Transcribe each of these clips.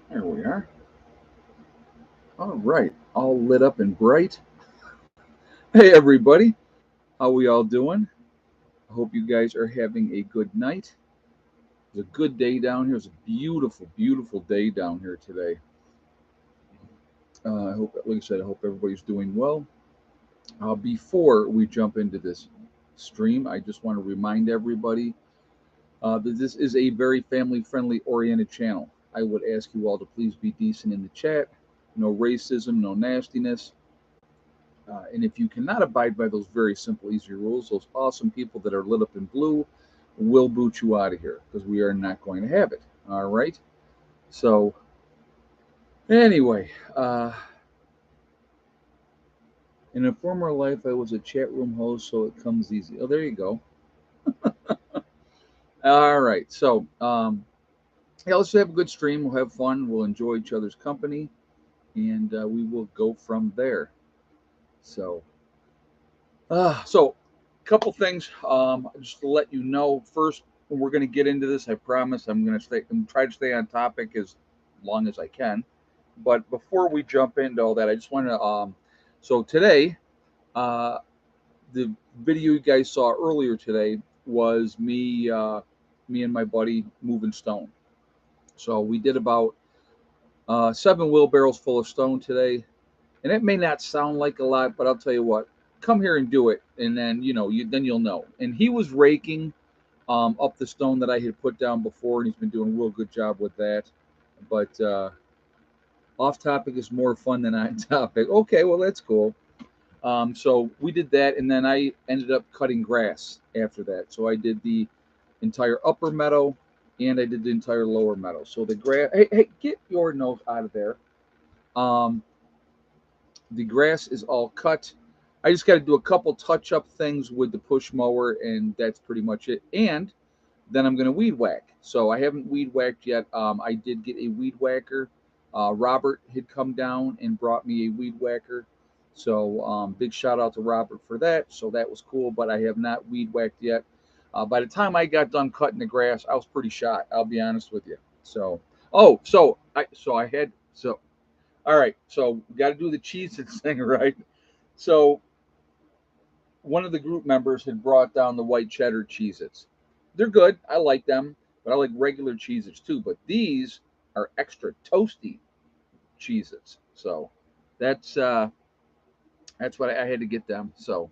There we are. All right. All lit up and bright. Hey, everybody. How we all doing? I hope you guys are having a good night. It's a good day down here. It's a beautiful, beautiful day down here today. I hope, like I said, I hope everybody's doing well. Before we jump into this stream, I just want to remind everybody that this is a very family friendly oriented channel. I would ask you all to please be decent in the chat. No racism, no nastiness. And if you cannot abide by those very simple, easy rules, those awesome people that are lit up in blue will boot you out of here because we are not going to have it. All right. So, anyway, in a former life, I was a chat room host, so it comes easy. Oh, there you go. All right. So, yeah, let's have a good stream. We'll have fun. We'll enjoy each other's company, and we will go from there. So, so, a couple things just to let you know. First, we're going to get into this. I promise. I'm going to stay. I'm try to stay on topic as long as I can. But before we jump into all that, I just want to. So today, uh, the video you guys saw earlier today was me and my buddy moving stone. So we did about 7 wheelbarrows full of stone today, and it may not sound like a lot, but I'll tell you what, come here and do it, and then you'll know. And he was raking up the stone that I had put down before, and he's been doing a real good job with that. But off topic is more fun than on topic. Okay, well that's cool. So we did that, and then I ended up cutting grass after that. So I did the entire upper meadow, and I did the entire lower meadow. So the grass. Hey, get your nose out of there. Um, The grass is all cut. I just got to do a couple touch up things with the push mower, and that's pretty much it. And then I'm going to weed whack. So I haven't weed whacked yet. I did get a weed whacker. Robert had come down and brought me a weed whacker. So big shout out to Robert for that. So that was cool, but I have not weed whacked yet. By the time I got done cutting the grass, I was pretty shot. I'll be honest with you. So I had so all right. So we got to do the Cheez-Its thing, right? So one of the group members had brought down the white cheddar Cheez-Its. They're good. I like them, but I like regular Cheez-Its too. But these are extra toasty Cheez-Its. So that's uh, that's what I had to get them. So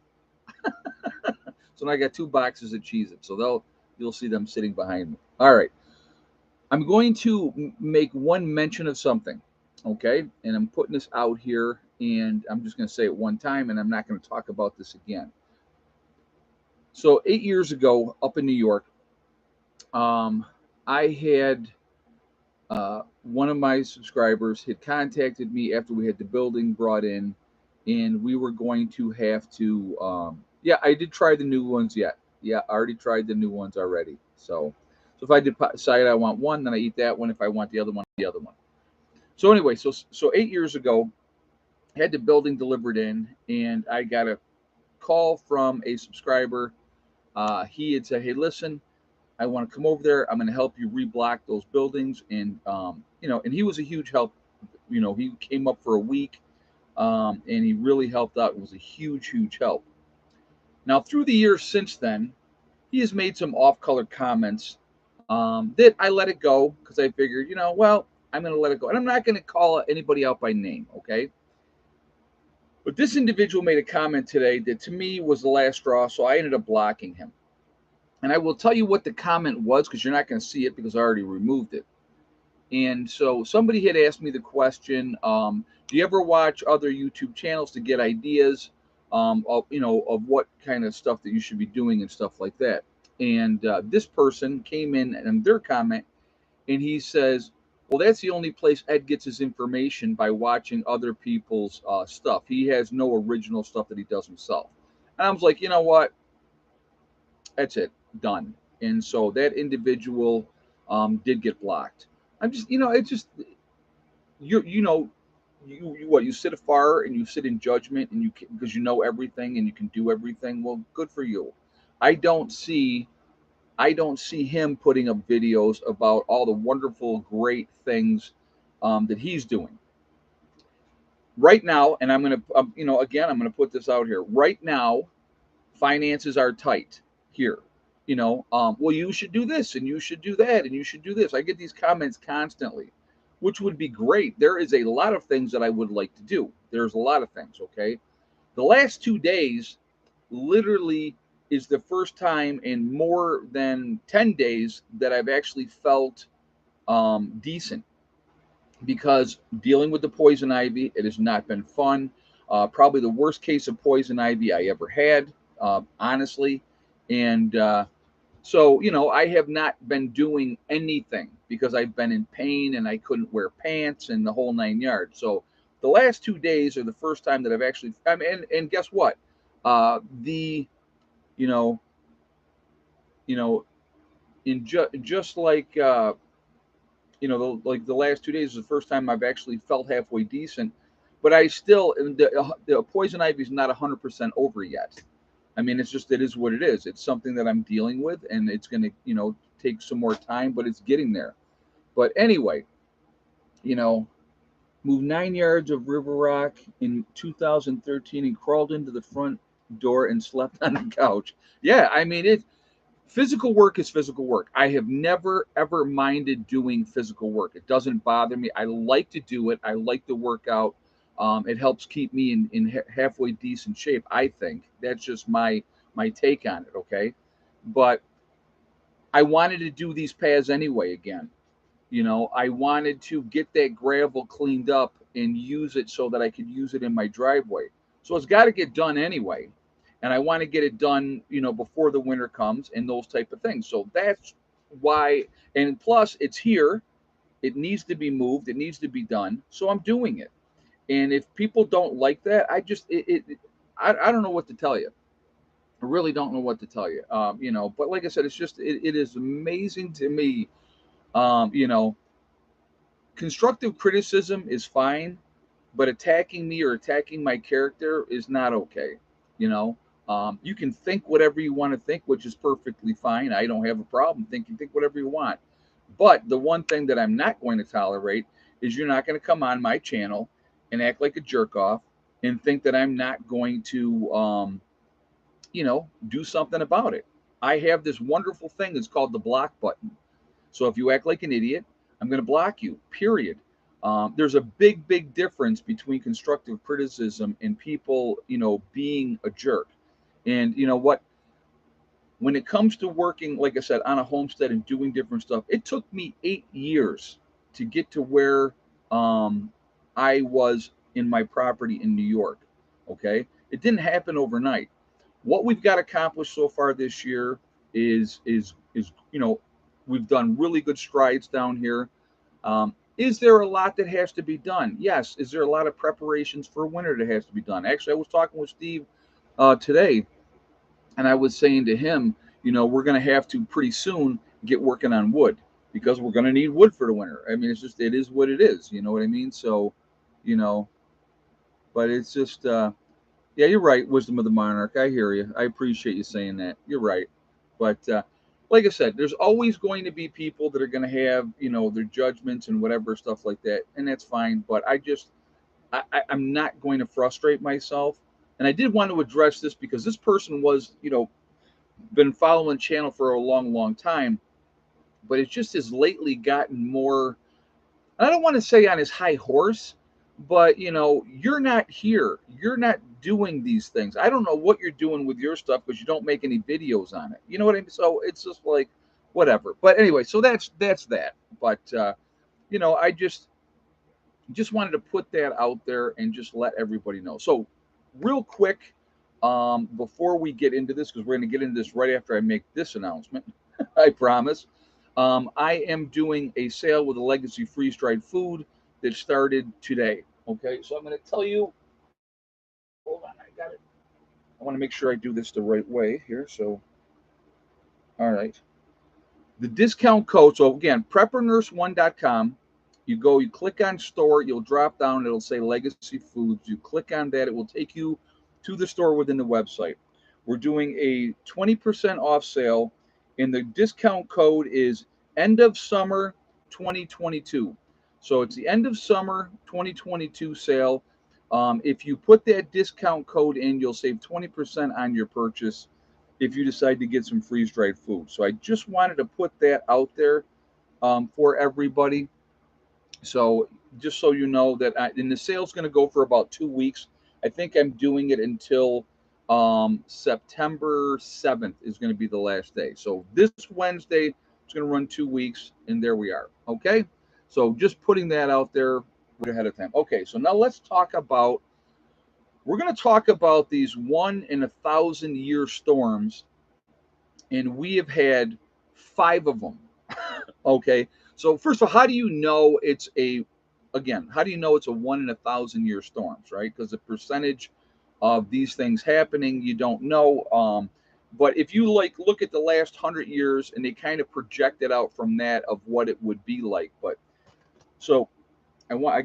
now I got 2 boxes of Cheez-Its. So you'll see them sitting behind me. All right. I'm going to make one mention of something, okay? And I'm putting this out here, and I'm just going to say it one time, and I'm not going to talk about this again. So 8 years ago, up in New York, um, I had one of my subscribers had contacted me after we had the building brought in, and we were going to have to. Yeah, I did try the new ones yet. Yeah, I already tried the new ones already. So if I decide I want one, then I eat that one. If I want the other one, the other one. So anyway, so 8 years ago, I had the building delivered in, and I got a call from a subscriber. He had said, "Hey, listen, I want to come over there. I'm going to help you reblock those buildings." And and he was a huge help. He came up for a week, and he really helped out. It was a huge, huge help. Now, through the years since then, he has made some off-color comments that I let it go because I figured, well, I'm going to let it go, and I'm not going to call anybody out by name, okay? But this individual made a comment today that to me was the last straw, so I ended up blocking him. And I will tell you what the comment was because you're not going to see it because I already removed it. And so somebody had asked me the question, do you ever watch other YouTube channels to get ideas of what kind of stuff that you should be doing and stuff like that? And this person came in and their comment, and he says, well, that's the only place Ed gets his information by watching other people's stuff. He has no original stuff that he does himself. And I was like, you know what? That's it, done. And so that individual did get blocked. I'm just, it's just you sit afar and you sit in judgment and because you know everything and you can do everything. Well, good for you. I don't see I don't see him putting up videos about all the wonderful, great things that he's doing right now. And I'm going to, again, I'm going to put this out here right now. Finances are tight here. Well, you should do this and you should do that and you should do this. I get these comments constantly, which would be great. There is a lot of things that I would like to do. There's a lot of things. Okay. The last 2 days literally is the first time in more than 10 days that I've actually felt decent, because dealing with the poison ivy, it has not been fun. Probably the worst case of poison ivy I ever had, honestly. And so, I have not been doing anything because I've been in pain and I couldn't wear pants and the whole 9 yards. So the last 2 days are the first time that I've actually, I mean, and guess what? The, you know, you know, just like, like the last 2 days is the first time I've actually felt halfway decent, but I still, the poison ivy is not 100% over yet. I mean, it's just, it is what it is. It's something that I'm dealing with, and it's going to, take some more time, but it's getting there. But anyway, you know, moved 9 yards of river rock in 2013 and crawled into the front door and slept on the couch. Yeah, I mean, physical work is physical work. I have never ever minded doing physical work. It doesn't bother me. I like to do it. I like to work out. It helps keep me in halfway decent shape. I think that's just my take on it. Okay, but I wanted to do these paths anyway again. I wanted to get that gravel cleaned up and use it so that I could use it in my driveway. So it's got to get done anyway. And I want to get it done, before the winter comes and those type of things. So that's why. And plus, it's here. It needs to be moved. It needs to be done. So I'm doing it. And if people don't like that, I don't know what to tell you. I really don't know what to tell you. But like I said, it's just, it is amazing to me. Um, you know, Constructive criticism is fine, but attacking me or attacking my character is not okay. You know, you can think whatever you want to think, which is perfectly fine. I don't have a problem thinking, think whatever you want. But the one thing that I'm not going to tolerate is you're not going to come on my channel and act like a jerk off and think that I'm not going to, do something about it. I have this wonderful thing that's called the block button. So if you act like an idiot, I'm going to block you, period. There's a big, big difference between constructive criticism and people, being a jerk. And you know what? When it comes to working, like I said, on a homestead and doing different stuff, it took me 8 years to get to where I was in my property in New York. Okay. It didn't happen overnight. What we've got accomplished so far this year is we've done really good strides down here. Is there a lot that has to be done? Yes. Is there a lot of preparations for winter that has to be done? Actually, I was talking with Steve today, and I was saying to him, we're going to have to pretty soon get working on wood because we're going to need wood for the winter. I mean, it is what it is. You know what I mean? So, you know, but it's just, yeah, you're right. Wisdom of the monarch. I hear you. I appreciate you saying that. You're right. But like I said, there's always going to be people that are going to have, their judgments and whatever stuff like that, and that's fine. But I'm not going to frustrate myself. And I did want to address this because this person was, been following the channel for a long, long time, but it just has lately gotten more. I don't want to say on his high horse, but you're not here. You're not doing these things. I don't know what you're doing with your stuff because you don't make any videos on it. You know what I mean? So it's just like whatever. But anyway, so that's that. But I just wanted to put that out there and just let everybody know. So real quick, before we get into this, because we're going to get into this right after I make this announcement, I promise. I am doing a sale with a legacy freeze dried food that started today. Okay, so I'm going to tell you. Hold on, I got it. I want to make sure I do this the right way here. So, all right. The discount code. So again, preppernurse1.com. You click on store, you'll drop down, it'll say Legacy Foods. You click on that, it will take you to the store within the website. We're doing a 20% off sale, and the discount code is end of summer 2022. So it's the end of summer 2022 sale. If you put that discount code in, you'll save 20% on your purchase if you decide to get some freeze dried food. So I just wanted to put that out there for everybody. So just so you know that, and the sale's going to go for about 2 weeks. I think I'm doing it until September 7th is going to be the last day. So this Wednesday, it's going to run 2 weeks, and there we are. Okay. So just putting that out there way ahead of time. Okay. So now we're going to talk about these 1 in 1,000 year storms, and we have had 5 of them. Okay. So first of all, how do you know how do you know it's a 1 in 1,000 year storms, right? Because the percentage of these things happening, you don't know. But if you like look at the last 100 years, and they kind of project it out from that of what it would be like. But so I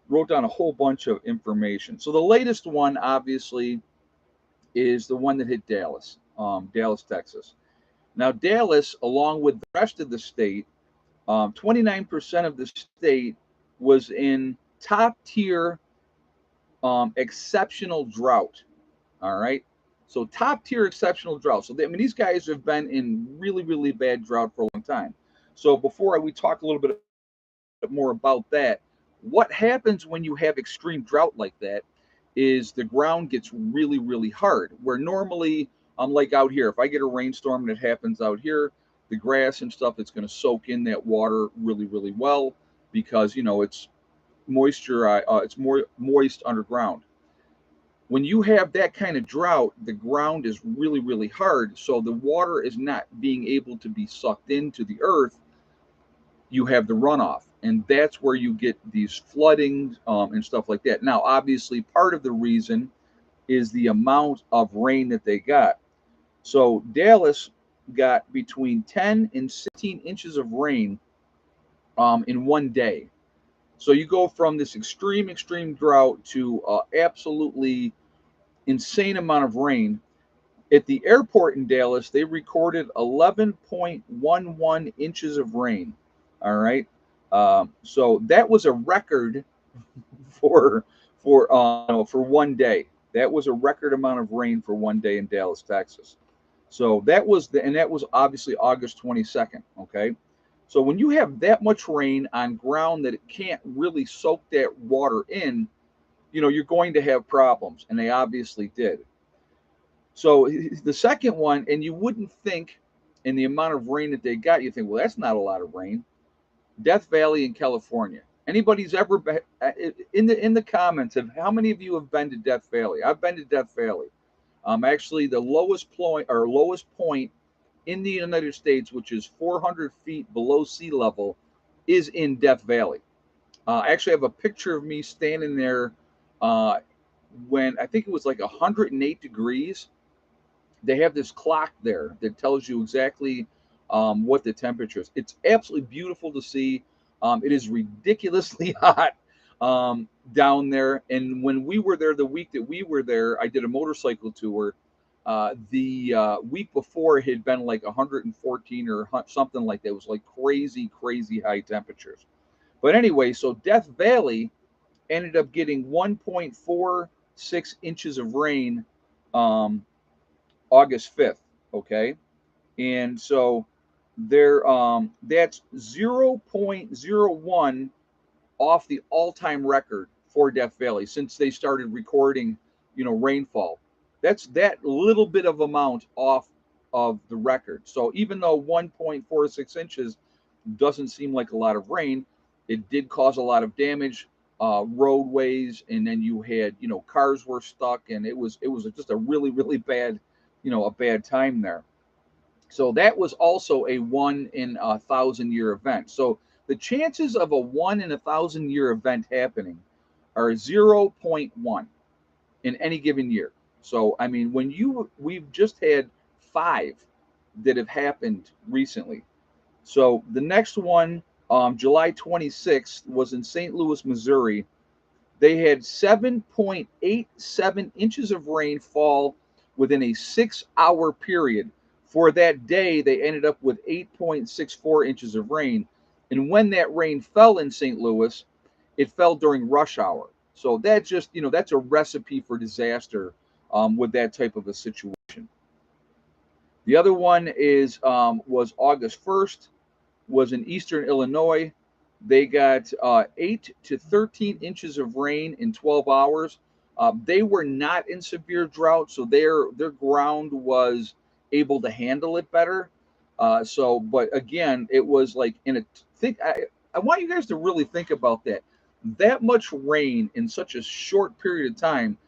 wrote down a whole bunch of information. So the latest one, obviously, is the one that hit Dallas, Dallas, Texas. Now Dallas, along with the rest of the state, 29% of the state was in top tier exceptional drought. All right. So top tier exceptional drought. So these guys have been in really, really bad drought for a long time. So before we talk a little bit more about that, what happens when you have extreme drought like that is the ground gets really, really hard. Where normally, like out here, if I get a rainstorm and it happens out here, the grass and stuff, it's going to soak in that water really, really well because it's it's more moist underground. When you have that kind of drought, the ground is really, really hard, so the water is not being able to be sucked into the earth. You have the runoff, and that's where you get these flooding and stuff like that. Now, obviously, part of the reason is the amount of rain that they got. So Dallas got between 10 and 16 inches of rain in one day. So you go from this extreme, extreme drought to absolutely insane amount of rain. At the airport in Dallas, they recorded 11.11 inches of rain. All right. So that was a record for for one day. That was a record amount of rain for one day in Dallas, Texas. So that was obviously August 22nd. Okay. So when you have that much rain on ground that it can't really soak that water in, you're going to have problems, and they obviously did. So the second one, and you wouldn't think in the amount of rain that they got, you think, well, that's not a lot of rain. Death Valley in California. Anybody's ever been in the comments of how many of you have been to Death Valley? I've been to Death Valley. Actually, the lowest point in the United States, which is 400 feet below sea level, is in Death Valley. I actually have a picture of me standing there when I think it was like 108 degrees. They have this clock there that tells you exactly what the temperature is. It's absolutely beautiful to see. It is ridiculously hot down there. And when we were there, the week that we were there, I did a motorcycle tour. The week before, it had been like 114 or something like that. It was like crazy, crazy high temperatures. But anyway, so Death Valley ended up getting 1.46 inches of rain August 5th. Okay. And so that's 0.01 off the all-time record for Death Valley since they started recording, rainfall. That's that little bit of amount off of the record. So even though 1.46 inches doesn't seem like a lot of rain, it did cause a lot of damage, roadways, and then you had, cars were stuck, and it was just a really, really bad, a bad time there. So that was also a 1 in 1,000 year event. So the chances of a 1 in 1,000 year event happening are 0.1 in any given year. So I mean, we've just had 5 that have happened recently. So the next one, July 26th, was in St. Louis, Missouri. They had 7.87 inches of rain fall within a 6-hour period. For that day, they ended up with 8.64 inches of rain. And when that rain fell in St. Louis, it fell during rush hour. So that just, that's a recipe for disaster with that type of a situation. The other one is was August 1st, was in eastern Illinois. They got 8 to 13 inches of rain in 12 hours. They were not in severe drought, so their ground was able to handle it better. But again, it was like in a think. I want you guys to really think about that. That much rain in such a short period of time,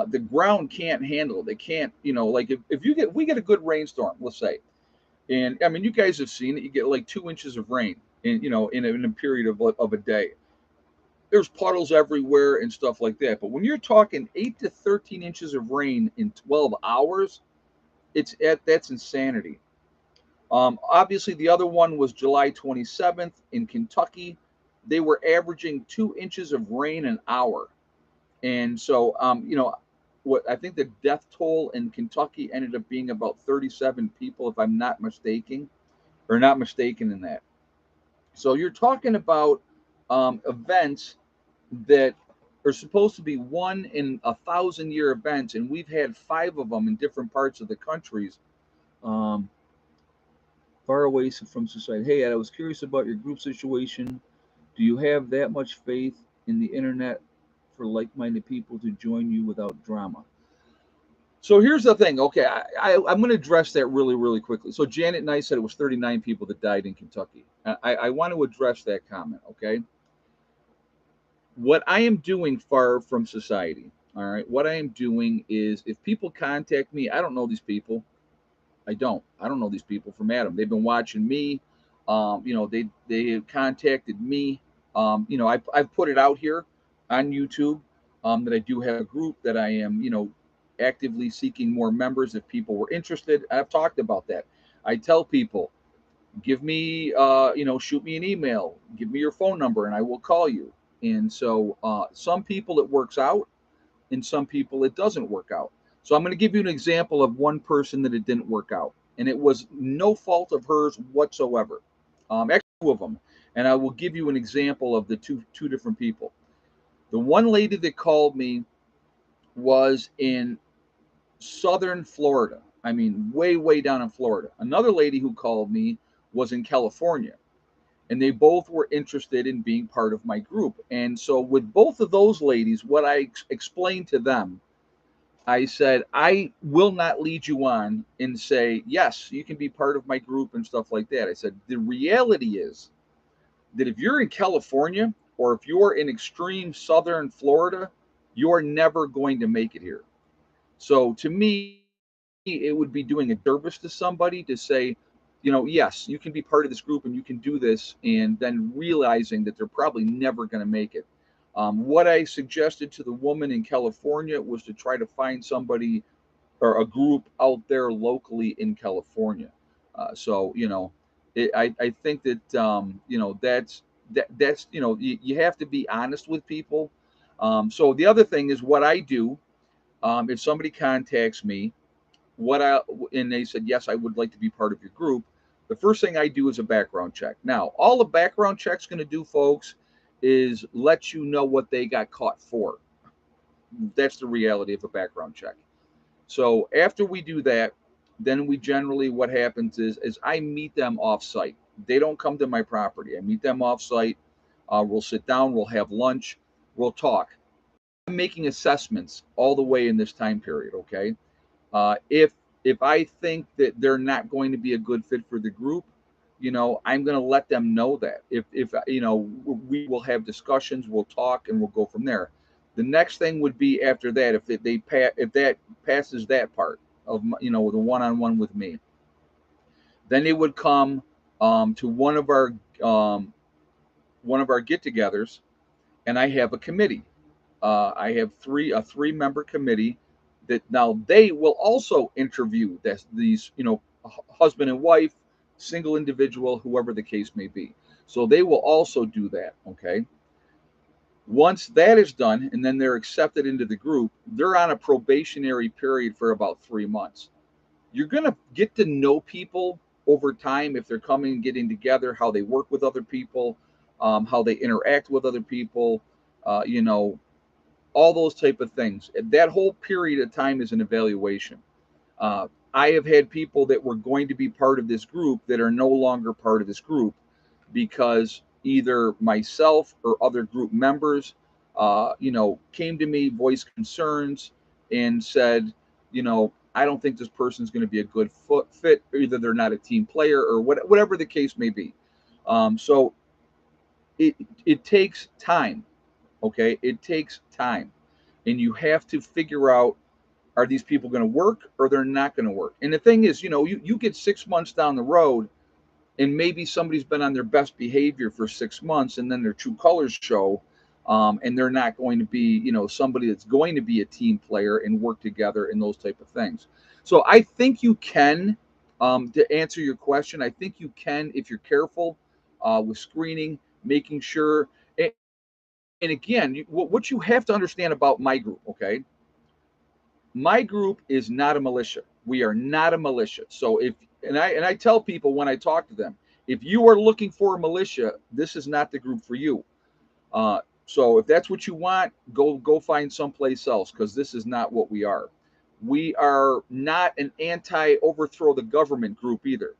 the ground can't handle it. They can't, like if we get a good rainstorm, let's say, and I mean, you guys have seen it. You get like 2 inches of rain in a period of a day. There's puddles everywhere and stuff like that. But when you're talking 8 to 13 inches of rain in 12 hours, that's insanity. Obviously, the other one was July 27th in Kentucky. They were averaging 2 inches of rain an hour, and so what I think the death toll in Kentucky ended up being about 37 people, if I'm not mistaken, or not mistaken in that. So you're talking about events that are supposed to be one in 1,000-year events, and we've had five of them in different parts of the countries, um, far away from society. Hey, Ed, I was curious about your group situation. Do you have that much faith in the internet for like-minded people to join you without drama? So here's the thing. Okay, I'm going to address that really, really quickly. So Janet and I said it was 39 people that died in Kentucky. I want to address that comment. Okay, what I am doing far from society. All right, what I am doing is if people contact me, I don't know these people. I don't know these people from Adam. They've been watching me. They have contacted me. I've put it out here on YouTube that I do have a group that I am actively seeking more members if people were interested. I've talked about that. I tell people, give me shoot me an email, give me your phone number, and I will call you. And so some people it works out, and some people it doesn't work out. So I'm going to give you an example of one person that it didn't work out, and it was no fault of hers whatsoever. Actually, two of them, and I will give you an example of the two different people. The one lady that called me was in southern Florida. I mean, way down in Florida. Another lady who called me was in California, and they both were interested in being part of my group. And so, with both of those ladies, what I explained to them, I said, I will not lead you on and say, yes, you can be part of my group and stuff like that. I said, the reality is that if you're in California or if you're in extreme southern Florida, you're never going to make it here. So to me, it would be doing a disservice to somebody to say, yes, you can be part of this group and you can do this, and then realizing that they're probably never going to make it. What I suggested to the woman in California was to try to find somebody or a group out there locally in California. I think that that's you have to be honest with people. So the other thing is what I do. If somebody contacts me, what I and they said yes, I would like to be part of your group. The first thing I do is a background check. Now, all the background check's going to do, folks, is let you know what they got caught for. That's the reality of a background check. So after we do that, then we generally what happens is I meet them off site. They don't come to my property. I meet them off site. We'll sit down. We'll have lunch. We'll talk. I'm making assessments all the way in this time period. Okay. If I think that they're not going to be a good fit for the group, I'm going to let them know that. If we will have discussions, we'll talk, and we'll go from there. The next thing would be after that, if that passes that part of the one-on-one with me, then it would come to um, one of our get-togethers, and I have a committee. I have a three-member committee that now they will also interview these husband and wife, single individual, whoever the case may be. So they will also do that. Okay. Once that is done, and then they're accepted into the group, they're on a probationary period for about 3 months. You're going to get to know people over time, if they're coming and getting together, how they work with other people, how they interact with other people, you know, all those type of things. That whole period of time is an evaluation. I have had people that were going to be part of this group that are no longer part of this group because either myself or other group members, you know, came to me, voiced concerns, and said, you know, I don't think this person's going to be a good fit. Either they're not a team player or whatever the case may be. So it it takes time. Okay, it takes time, and you have to figure out, are these people going to work or they're not going to work. And the thing is, you know, you get 6 months down the road and maybe somebody's been on their best behavior for 6 months and then their true colors show, and they're not going to be, you know, somebody that's going to be a team player and work together and those type of things. So I think you can, to answer your question, I think you can, if you're careful with screening, making sure. And again, what you have to understand about my group, okay, my group is not a militia. We are not a militia. So if, and I tell people when I talk to them, if you are looking for a militia, this is not the group for you. So if that's what you want, go find someplace else, because this is not what we are. We are not an anti-overthrow the government group either.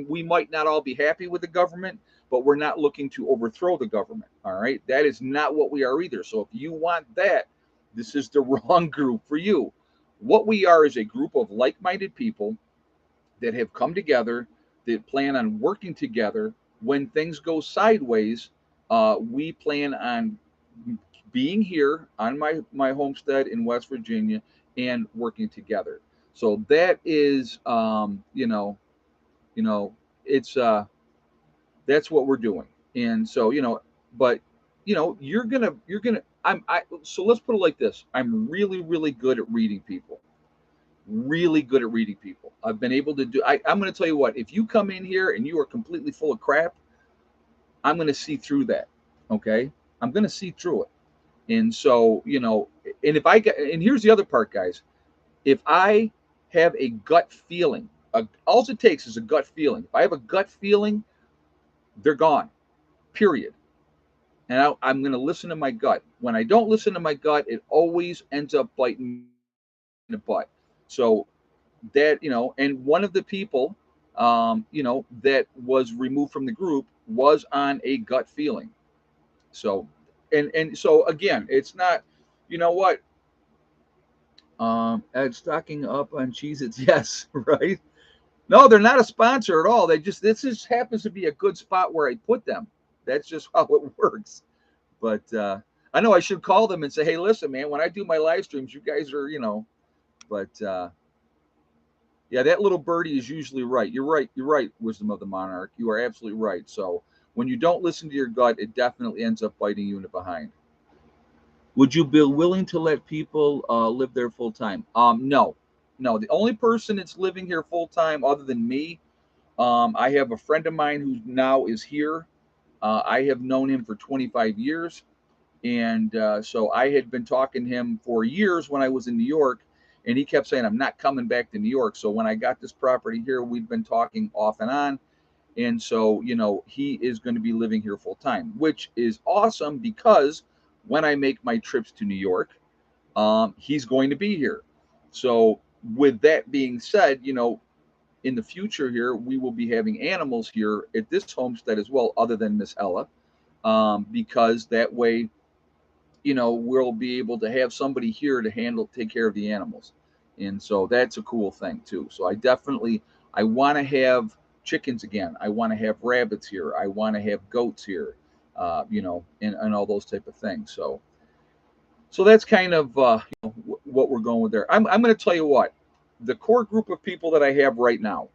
We might not all be happy with the government, but we're not looking to overthrow the government. All right, that is not what we are either. So if you want that, this is the wrong group for you. What we are is a group of like-minded people that have come together, that plan on working together. When things go sideways, we plan on being here on my homestead in West Virginia and working together. So that is, you know, it's that's what we're doing. And so, you know, but you know, you're gonna. So let's put it like this: I'm really good at reading people, really good at reading people. I've been able to do. I'm going to tell you what. If you come in here and you are completely full of crap, I'm going to see through that. Okay, I'm going to see through it. And so, you know, and if I get, and here's the other part, guys. If I have a gut feeling, all it takes is a gut feeling. If I have a gut feeling, they're gone. Period. And I'm going to listen to my gut. When I don't listen to my gut, it always ends up biting me in the butt. So that, you know, and one of the people, you know, that was removed from the group was on a gut feeling. So, and so again, it's not, you know what, stocking up on Cheez-Its, yes, right. No, they're not a sponsor at all. This just happens to be a good spot where I put them. That's just how it works. But I know I should call them and say, hey, listen, man, when I do my live streams, you guys are, you know, but yeah, that little birdie is usually right. You're right. You're right, Wisdom of the Monarch. You are absolutely right. So when you don't listen to your gut, it definitely ends up biting you in the behind. Would you be willing to let people live there full time? No, no. The only person that's living here full time, other than me, I have a friend of mine who now is here. I have known him for 25 years. And so I had been talking to him for years when I was in New York, and he kept saying, I'm not coming back to New York. So when I got this property here, we've been talking off and on. And so, you know, he is going to be living here full time, which is awesome because when I make my trips to New York, he's going to be here. So, with that being said, you know, in the future here, we will be having animals here at this homestead as well, other than Miss Ella, because that way, you know, we'll be able to have somebody here to take care of the animals. And so that's a cool thing too. So I want to have chickens again. I want to have rabbits here. I want to have goats here, you know, and all those type of things. So that's kind of you know, what we're going with there. I'm going to tell you what, the core group of people that I have right now,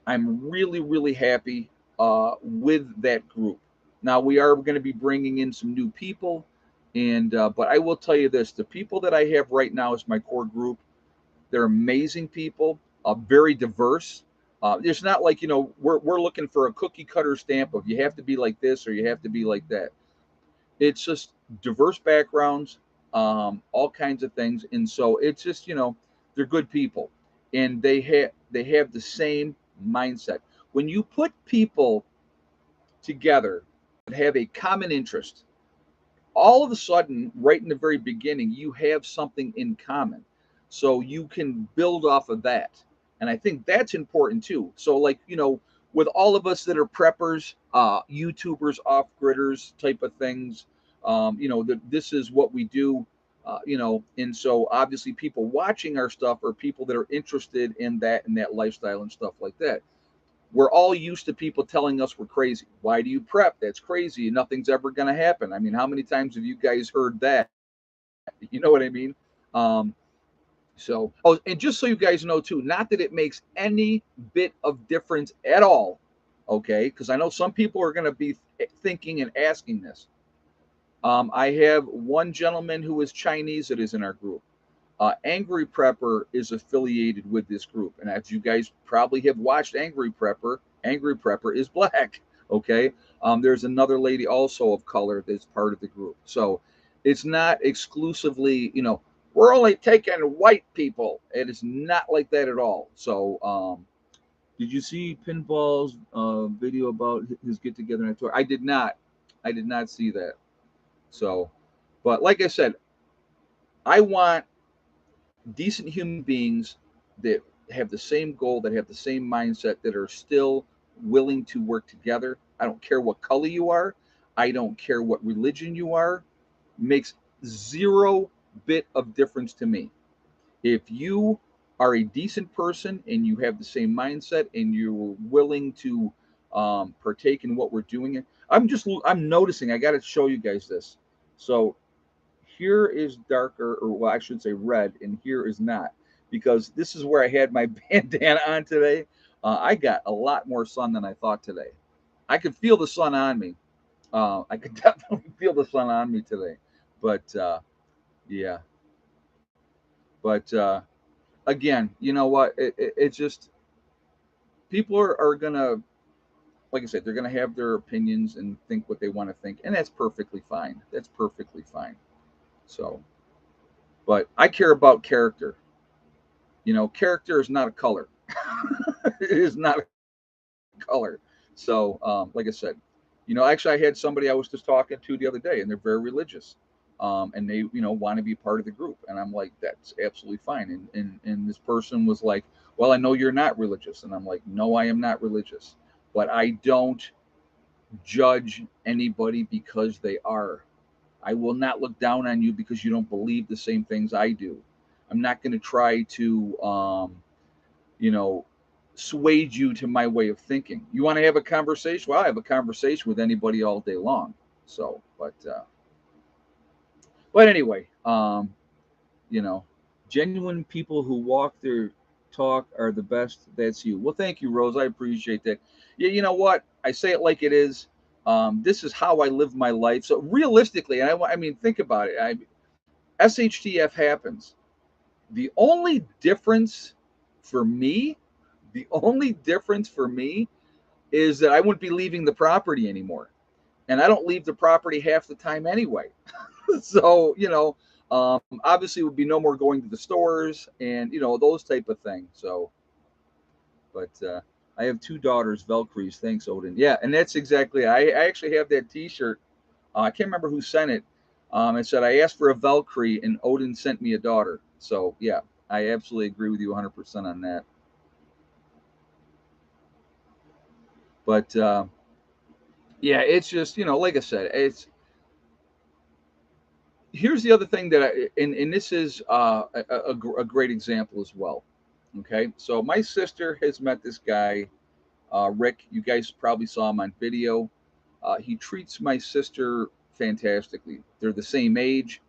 I'm really happy with that group. Now we are going to be bringing in some new people, and but I will tell you this: the people that I have right now as my core group, they're amazing people, very diverse. It's not like, you know, we're looking for a cookie cutter stamp of you have to be like this or you have to be like that. It's just diverse backgrounds, all kinds of things, and so it's just, you know, they're good people, and they have the same mindset. When you put people together that have a common interest, all of a sudden, right in the very beginning, you have something in common. So you can build off of that. And I think that's important too. So, like, with all of us that are preppers, YouTubers, off gridders type of things, that this is what we do. And so obviously people watching our stuff are people that are interested in that and that lifestyle and stuff like that. We're all used to people telling us we're crazy. Why do you prep? That's crazy. Nothing's ever going to happen. I mean, how many times have you guys heard that? You know what I mean? Um, oh, and just so you guys know too, not that it makes any bit of difference at all, okay? Because I know some people are going to be thinking and asking this. I have one gentleman who is Chinese that is in our group. Angry Prepper is affiliated with this group, and as you guys probably have watched Angry Prepper is black. Okay, there's another lady also of color that's part of the group, so it's not exclusively, we're only taking white people. It is not like that at all. So, did you see Pinball's video about his get together on tour? I did not. I did not see that. So, but like I said, I want decent human beings that have the same goal, that have the same mindset, that are still willing to work together. I don't care what color you are. I don't care what religion you are. Makes zero bit of difference to me. If you are a decent person and you have the same mindset and you're willing to partake in what we're doing, I'm noticing. I got to show you guys this. So here is darker, or well, I should say red, and here is not, because this is where I had my bandana on today. I got a lot more sun than I thought today. I could feel the sun on me. I could definitely feel the sun on me today. But yeah, but again, you know what? It's just people are gonna, like I said, they're gonna have their opinions and think what they want to think, and that's perfectly fine. That's perfectly fine. So, but I care about character. Character is not a color. It is not a color. So, like I said, actually, I had somebody I was just talking to the other day, and they're very religious, and they, want to be part of the group, and I'm like, that's absolutely fine. And this person was like, well, I know you're not religious, and I'm like, no, I am not religious, but I don't judge anybody because they are. I will not look down on you because you don't believe the same things I do. I'm not going to try to, you know, swayed you to my way of thinking. You want to have a conversation? Well, I have a conversation with anybody all day long. So, but anyway, you know, genuine people who walk their talk are the best. That's you. Well, thank you, Rose. I appreciate that. Yeah, you know what? I say it like it is. This is how I live my life. So realistically, and I mean, think about it. SHTF happens. The only difference for me, the only difference for me is that I wouldn't be leaving the property anymore. And I don't leave the property half the time anyway. So, obviously it would be no more going to the stores and, those type of things. So, but I have two daughters, Valkyries. Thanks, Odin. Yeah, and that's exactly it. I actually have that T-shirt. I can't remember who sent it. It said, I asked for a Valkyrie and Odin sent me a daughter. So, yeah, I absolutely agree with you 100% on that. But, yeah, it's just, like I said, here's the other thing that and this is a great example as well. Okay, so my sister has met this guy, Rick. You guys probably saw him on video. He treats my sister fantastically. They're the same age.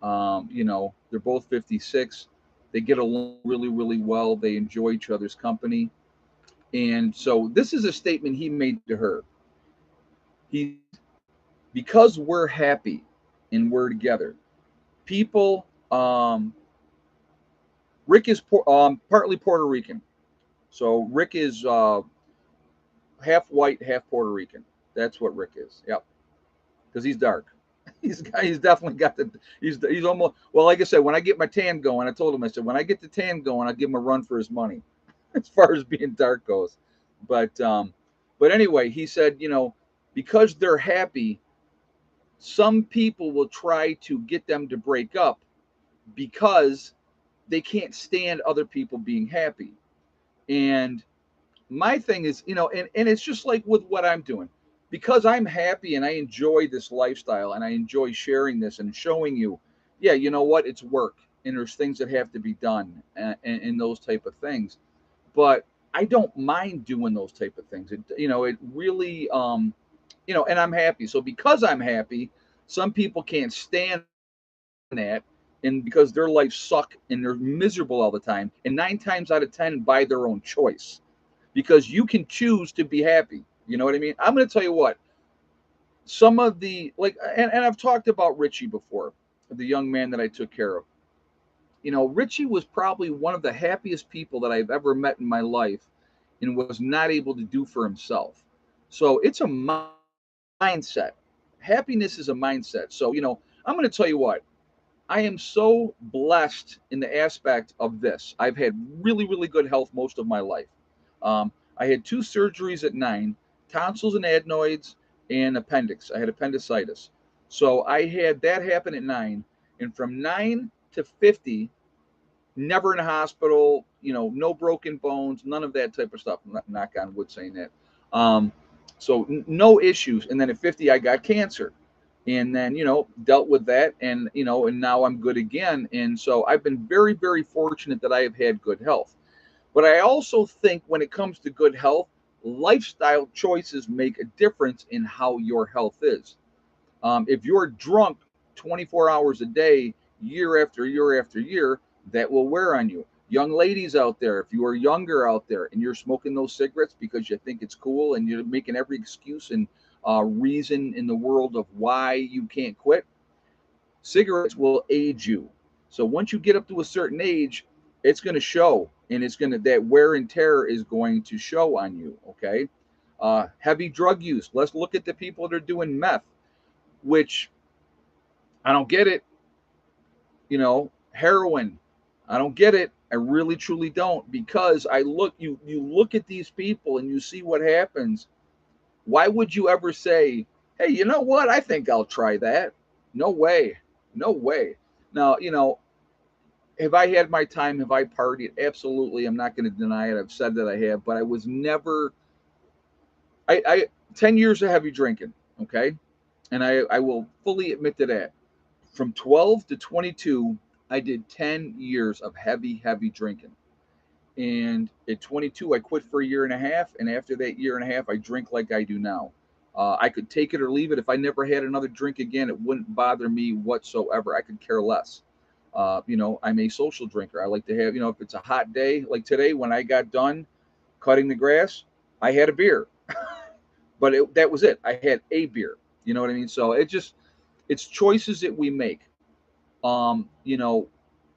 They're both 56. They get along really, really well. They enjoy each other's company. And so this is a statement he made to her. He, because we're happy and we're together, people, Rick is partly Puerto Rican. So Rick is half white, half Puerto Rican. That's what Rick is. Yep, because he's dark. He's definitely got he's almost, well, like I said, when I get my tan going, I told him, I said, when I get the tan going, I'll give him a run for his money as far as being dark goes. But anyway, he said, because they're happy, some people will try to get them to break up because they can't stand other people being happy. And my thing is, and it's just like with what I'm doing, because I'm happy and I enjoy this lifestyle and I enjoy sharing this and showing you, yeah, you know what, it's work and there's things that have to be done, and those type of things. But I don't mind doing those type of things. It really, and I'm happy. So because I'm happy, some people can't stand that, and because their lives suck and they're miserable all the time, and 9 times out of 10 by their own choice, because you can choose to be happy. You know what I mean? I'm going to tell you what, some of the, like, and I've talked about Richie before, the young man that I took care of. Richie was probably one of the happiest people that I've ever met in my life and was not able to do for himself. So it's a mindset. Happiness is a mindset. So, I'm going to tell you what, I am so blessed in the aspect of this. I've had really, really good health most of my life. I had 2 surgeries at 9, tonsils and adenoids, and appendix. I had appendicitis. So I had that happen at 9. And from 9 to 50, never in a hospital, no broken bones, none of that type of stuff. Knock on wood saying that. Um, so no issues. And then at 50, I got cancer, and then, dealt with that, and, and now I'm good again. And so I've been very, very fortunate that I have had good health. But I also think when it comes to good health, lifestyle choices make a difference in how your health is. If you're drunk 24 hours a day, year after year after year, that will wear on you. Young ladies out there, if you are younger out there and you're smoking those cigarettes because you think it's cool and you're making every excuse and reason in the world of why you can't quit, cigarettes will age you. So once you get up to a certain age, it's going to show, and that wear and tear is going to show on you. Okay. Heavy drug use. Let's look at the people that are doing meth, which I don't get it. Heroin. I don't get it. I really truly don't, because you look at these people and you see what happens. Why would you ever say, "Hey, you know what? I think I'll try that." No way. No way. Now, have I had my time? Have I partied? Absolutely. I'm not going to deny it. I've said that I have, but I was never, I 10 years of heavy drinking. Okay. And I will fully admit to that. From 12 to 22, I did 10 years of heavy, heavy drinking. And at 22, I quit for a year and a half. And after that year and a half, I drink like I do now. I could take it or leave it. If I never had another drink again, it wouldn't bother me whatsoever. I could care less. I'm a social drinker. I like to have, if it's a hot day, like today when I got done cutting the grass, I had a beer. But that was it. I had a beer. You know what I mean? So it's choices that we make. um, you know,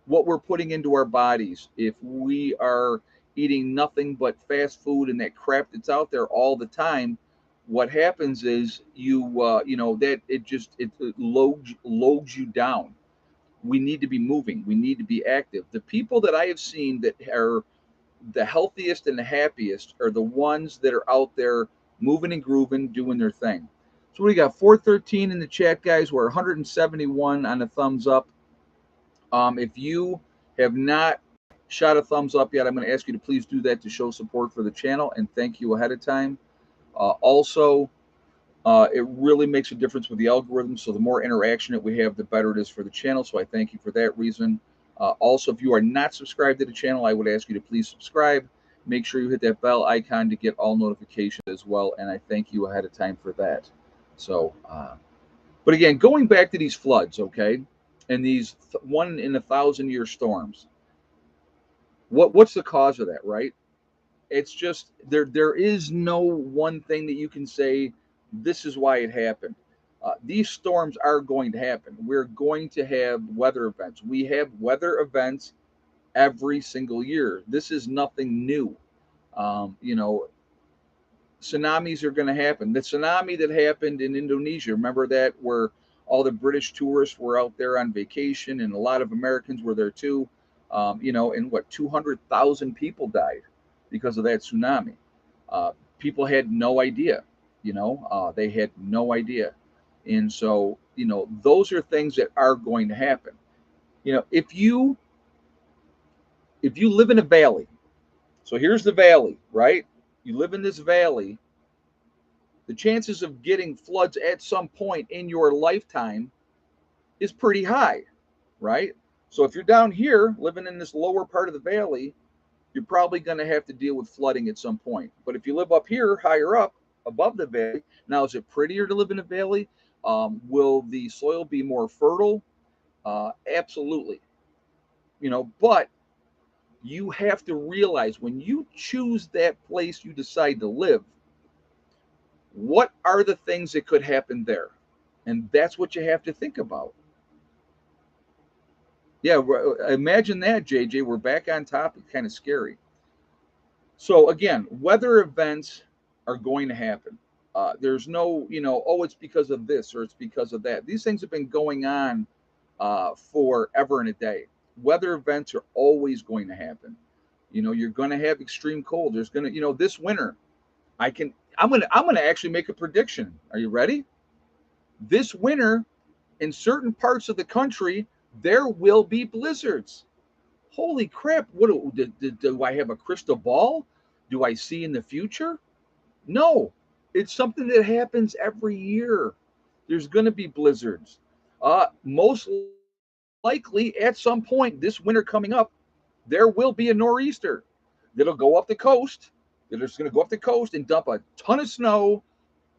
what we're putting into our bodies. If we are eating nothing but fast food and that crap that's out there all the time, what happens is that it loads you down. We need to be moving. We need to be active. The people that I have seen that are the healthiest and the happiest are the ones that are out there moving and grooving, doing their thing. So we got 413 in the chat, guys. We're 171 on the thumbs up. If you have not shot a thumbs up yet, I'm going to ask you to please do that to show support for the channel, and thank you ahead of time. Also, it really makes a difference with the algorithm, so the more interaction that we have, the better it is for the channel, so I thank you for that reason. Also, if you are not subscribed to the channel, I would ask you to please subscribe. Make sure you hit that bell icon to get all notifications as well, and I thank you ahead of time for that. So, but again, going back to these floods, okay, and these 1 in 1,000 year storms, what's the cause of that, right? It's just there is no one thing that you can say this is why it happened. These storms are going to happen. We're going to have weather events. We have weather events every single year. This is nothing new. Um, you know, Tsunamis are going to happen. The tsunami that happened in Indonesia, remember that, where all the British tourists were out there on vacation and a lot of Americans were there too. And 200,000 people died because of that tsunami. People had no idea, they had no idea. And so, those are things that are going to happen. If you live in a valley, so here's the valley, right? You live in this valley, the chances of getting floods at some point in your lifetime is pretty high, right? So if you're down here living in this lower part of the valley, you're probably going to have to deal with flooding at some point. But if you live up here, higher up, above the valley, now is it prettier to live in a valley? Will the soil be more fertile? Absolutely. But you have to realize when you choose that place you decide to live, what are the things that could happen there? And that's what you have to think about. Yeah, imagine that, JJ. We're back on topic, kind of scary. So again, weather events are going to happen. There's no, oh, it's because of this or it's because of that. These things have been going on forever and a day. Weather events are always going to happen. You're going to have extreme cold. There's going to, this winter, I'm gonna actually make a prediction. Are you ready? This winter, in certain parts of the country, there will be blizzards. Holy crap! What do I have a crystal ball? Do I see in the future? No, it's something that happens every year. There's going to be blizzards. Most likely, at some point this winter coming up, there will be a nor'easter that'll go up the coast. That is going to go up the coast and dump a ton of snow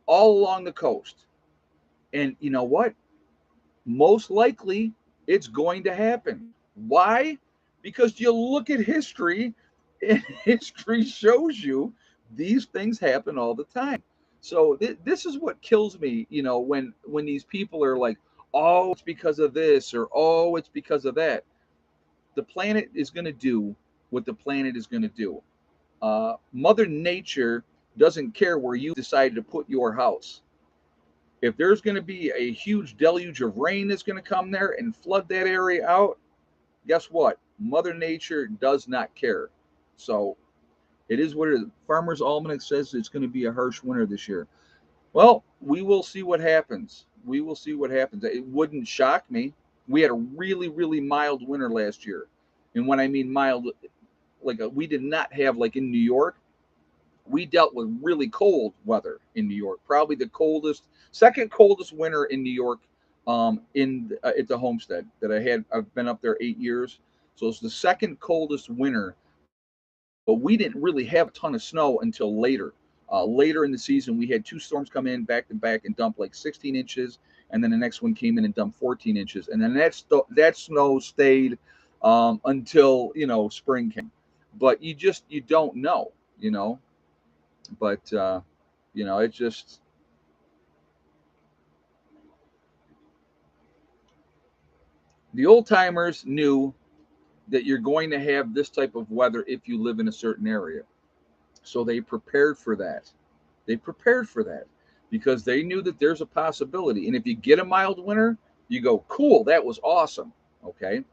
all along the coast. And you know what? Most likely, it's going to happen. Why? Because you look at history, and history shows you these things happen all the time. So this is what kills me, when these people are like, "Oh, it's because of this," or "Oh, it's because of that." The planet is going to do what the planet is going to do. Mother Nature doesn't care where you decide to put your house. If there's going to be a huge deluge of rain that's going to come there and flood that area out, guess what? Mother Nature does not care. So it is what it is. Farmer's Almanac says it's going to be a harsh winter this year. Well, we will see what happens. We will see what happens. It wouldn't shock me. We had a really, really mild winter last year. And when I mean mild, we did not have, like in New York, we dealt with really cold weather in New York. Probably the second coldest winter in New York, at the homestead that I had. I've been up there 8 years, so it's the second coldest winter. But we didn't really have a ton of snow until later. Later in the season, we had two storms come in back to back and dump like 16 inches, and then the next one came in and dumped 14 inches, and then that snow stayed until spring came. But you don't know, but it's just the old timers knew that you're going to have this type of weather if you live in a certain area, so they prepared for that. They prepared for that because they knew that there's a possibility, and if you get a mild winter, you go, cool, that was awesome. Okay,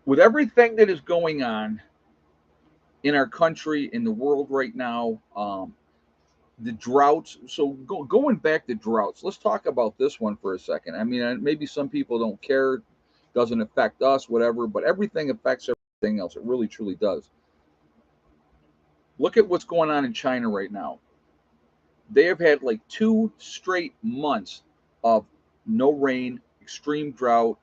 with everything that is going on in our country, in the world right now, the droughts. So going back to droughts, let's talk about this one for a second. I mean, maybe some people don't care, doesn't affect us, whatever, but everything affects everything else. It really, truly does. Look at what's going on in China right now. They have had like 2 straight months of no rain, extreme drought.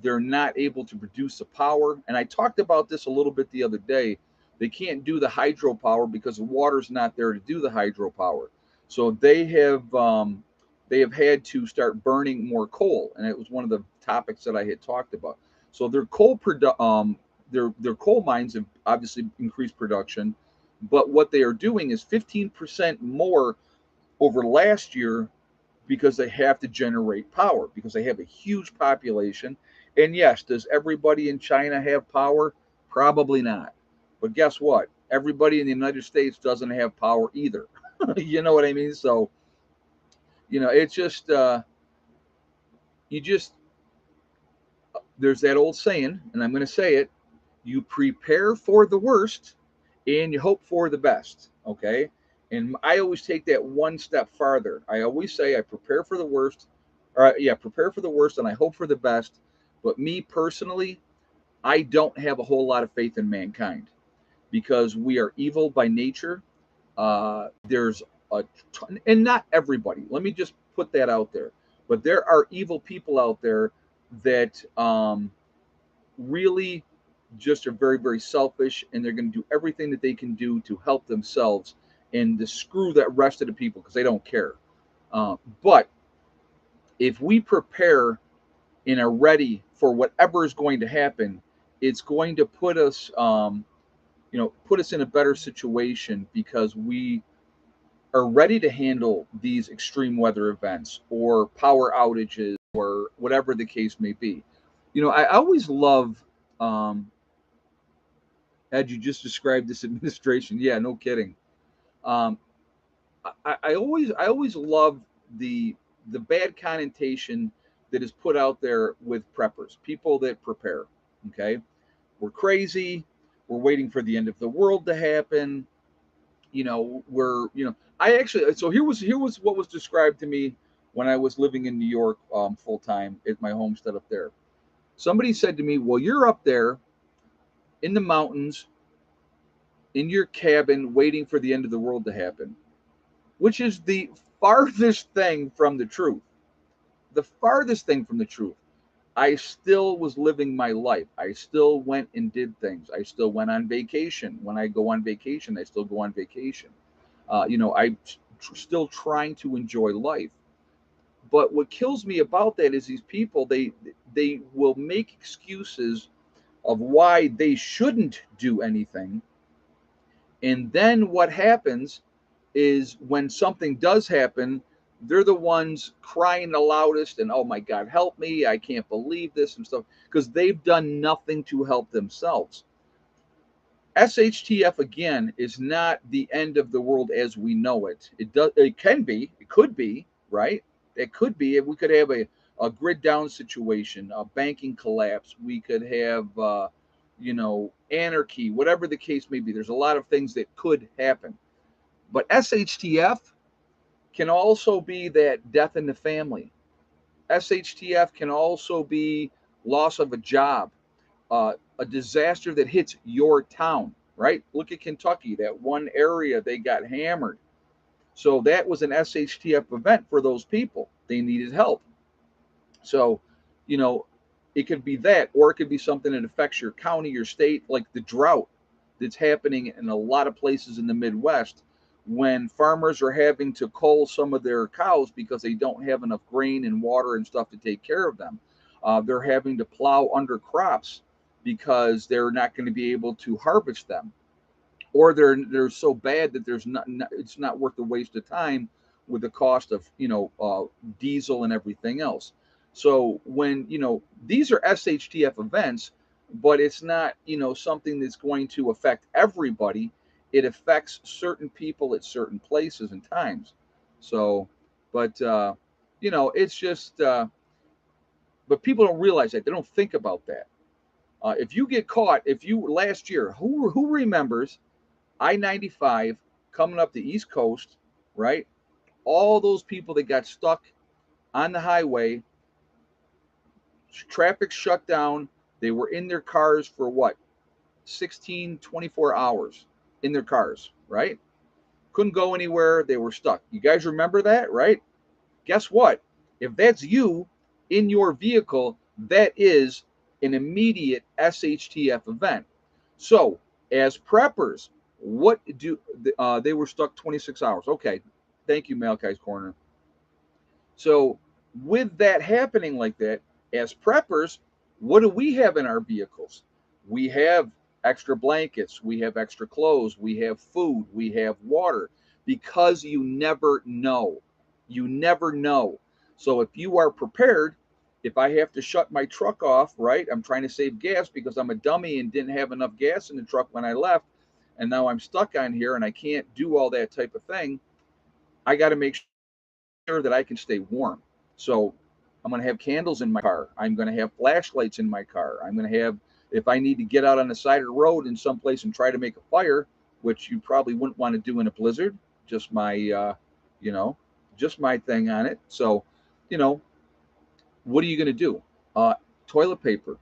They're not able to produce the power. And I talked about this a little bit the other day. They can't do the hydropower because the water's not there to do the hydropower. So they have had to start burning more coal, and it was one of the topics that I had talked about. So their coal mines have obviously increased production, but what they are doing is 15% more over last year because they have to generate power because they have a huge population. And yes, does everybody in China have power? Probably not. But guess what? Everybody in the United States doesn't have power either. You know what I mean? So, it's just, you just, there's that old saying, and I'm going to say it: you prepare for the worst and you hope for the best. Okay. And I always take that one step farther. I always say I prepare for the worst, or yeah, prepare for the worst and I hope for the best. But me personally, I don't have a whole lot of faith in mankind because we are evil by nature. There's a ton, and not everybody. Let me just put that out there. But there are evil people out there that really just are very, very selfish, and they're going to do everything that they can do to help themselves and to screw the rest of the people because they don't care. But if we prepare and are ready for whatever is going to happen, it's going to put us, put us in a better situation because we are ready to handle these extreme weather events or power outages or whatever the case may be. I always love, had you just described this administration. Yeah, no kidding. Um, I always love the bad connotation that is put out there with preppers, people that prepare. Okay, we're crazy. We're waiting for the end of the world to happen. I actually, so here was what was described to me when I was living in New York full time at my homestead up there. Somebody said to me, "Well, you're up there in the mountains in your cabin waiting for the end of the world to happen," which is the farthest thing from the truth. The farthest thing from the truth. I still was living my life. I still went and did things. I still went on vacation. When I go on vacation, I still go on vacation. I'm still trying to enjoy life. But what kills me about that is these people, they will make excuses of why they shouldn't do anything. And then what happens is when something does happen, they're the ones crying the loudest and, oh my God, help me. I can't believe this and stuff because they've done nothing to help themselves. SHTF again is not the end of the world as we know it. It can be, it could be, right? It could be. We could have a grid down situation, a banking collapse. We could have anarchy, whatever the case may be. There's a lot of things that could happen. But SHTF can also be that death in the family. SHTF can also be loss of a job, a disaster that hits your town, right? Look at Kentucky, that one area they got hammered. So that was an SHTF event for those people. They needed help. So, you know, it could be that, or it could be something that affects your county, your state, like the drought that's happening in a lot of places in the Midwest when farmers are having to cull some of their cows because they don't have enough grain and water and stuff to take care of them. They're having to plow under crops because they're not going to be able to harvest them, or they're so bad that it's not worth the waste of time with the cost of diesel and everything else. So when these are SHTF events, but it's not something that's going to affect everybody. It affects certain people at certain places and times. So, but it's just. But people don't realize that. They don't think about that. If you get caught, if you last year, who remembers I-95 coming up the East Coast, right? All those people that got stuck on the highway, traffic shut down. They were in their cars for what? 16, 24 hours in their cars, right? Couldn't go anywhere. They were stuck. You guys remember that, right? Guess what? If that's you in your vehicle, that is an immediate SHTF event. So, as preppers, what do they were stuck 26 hours? Okay, thank you, Malachi's Corner. So, with that happening like that, as preppers, what do we have in our vehicles? We have extra blankets, we have extra clothes, we have food, we have water, because you never know. You never know. So, if you are prepared, if I have to shut my truck off, right? I'm trying to save gas because I'm a dummy and didn't have enough gas in the truck when I left, and now I'm stuck on here and I can't do all that type of thing. I got to make sure that I can stay warm. So I'm going to have candles in my car. I'm going to have flashlights in my car. I'm going to have, if I need to get out on the side of the road in some place and try to make a fire, which you probably wouldn't want to do in a blizzard. Just my, you know, just my thing on it. So, you know, what are you going to do? Uh, Toilet paper.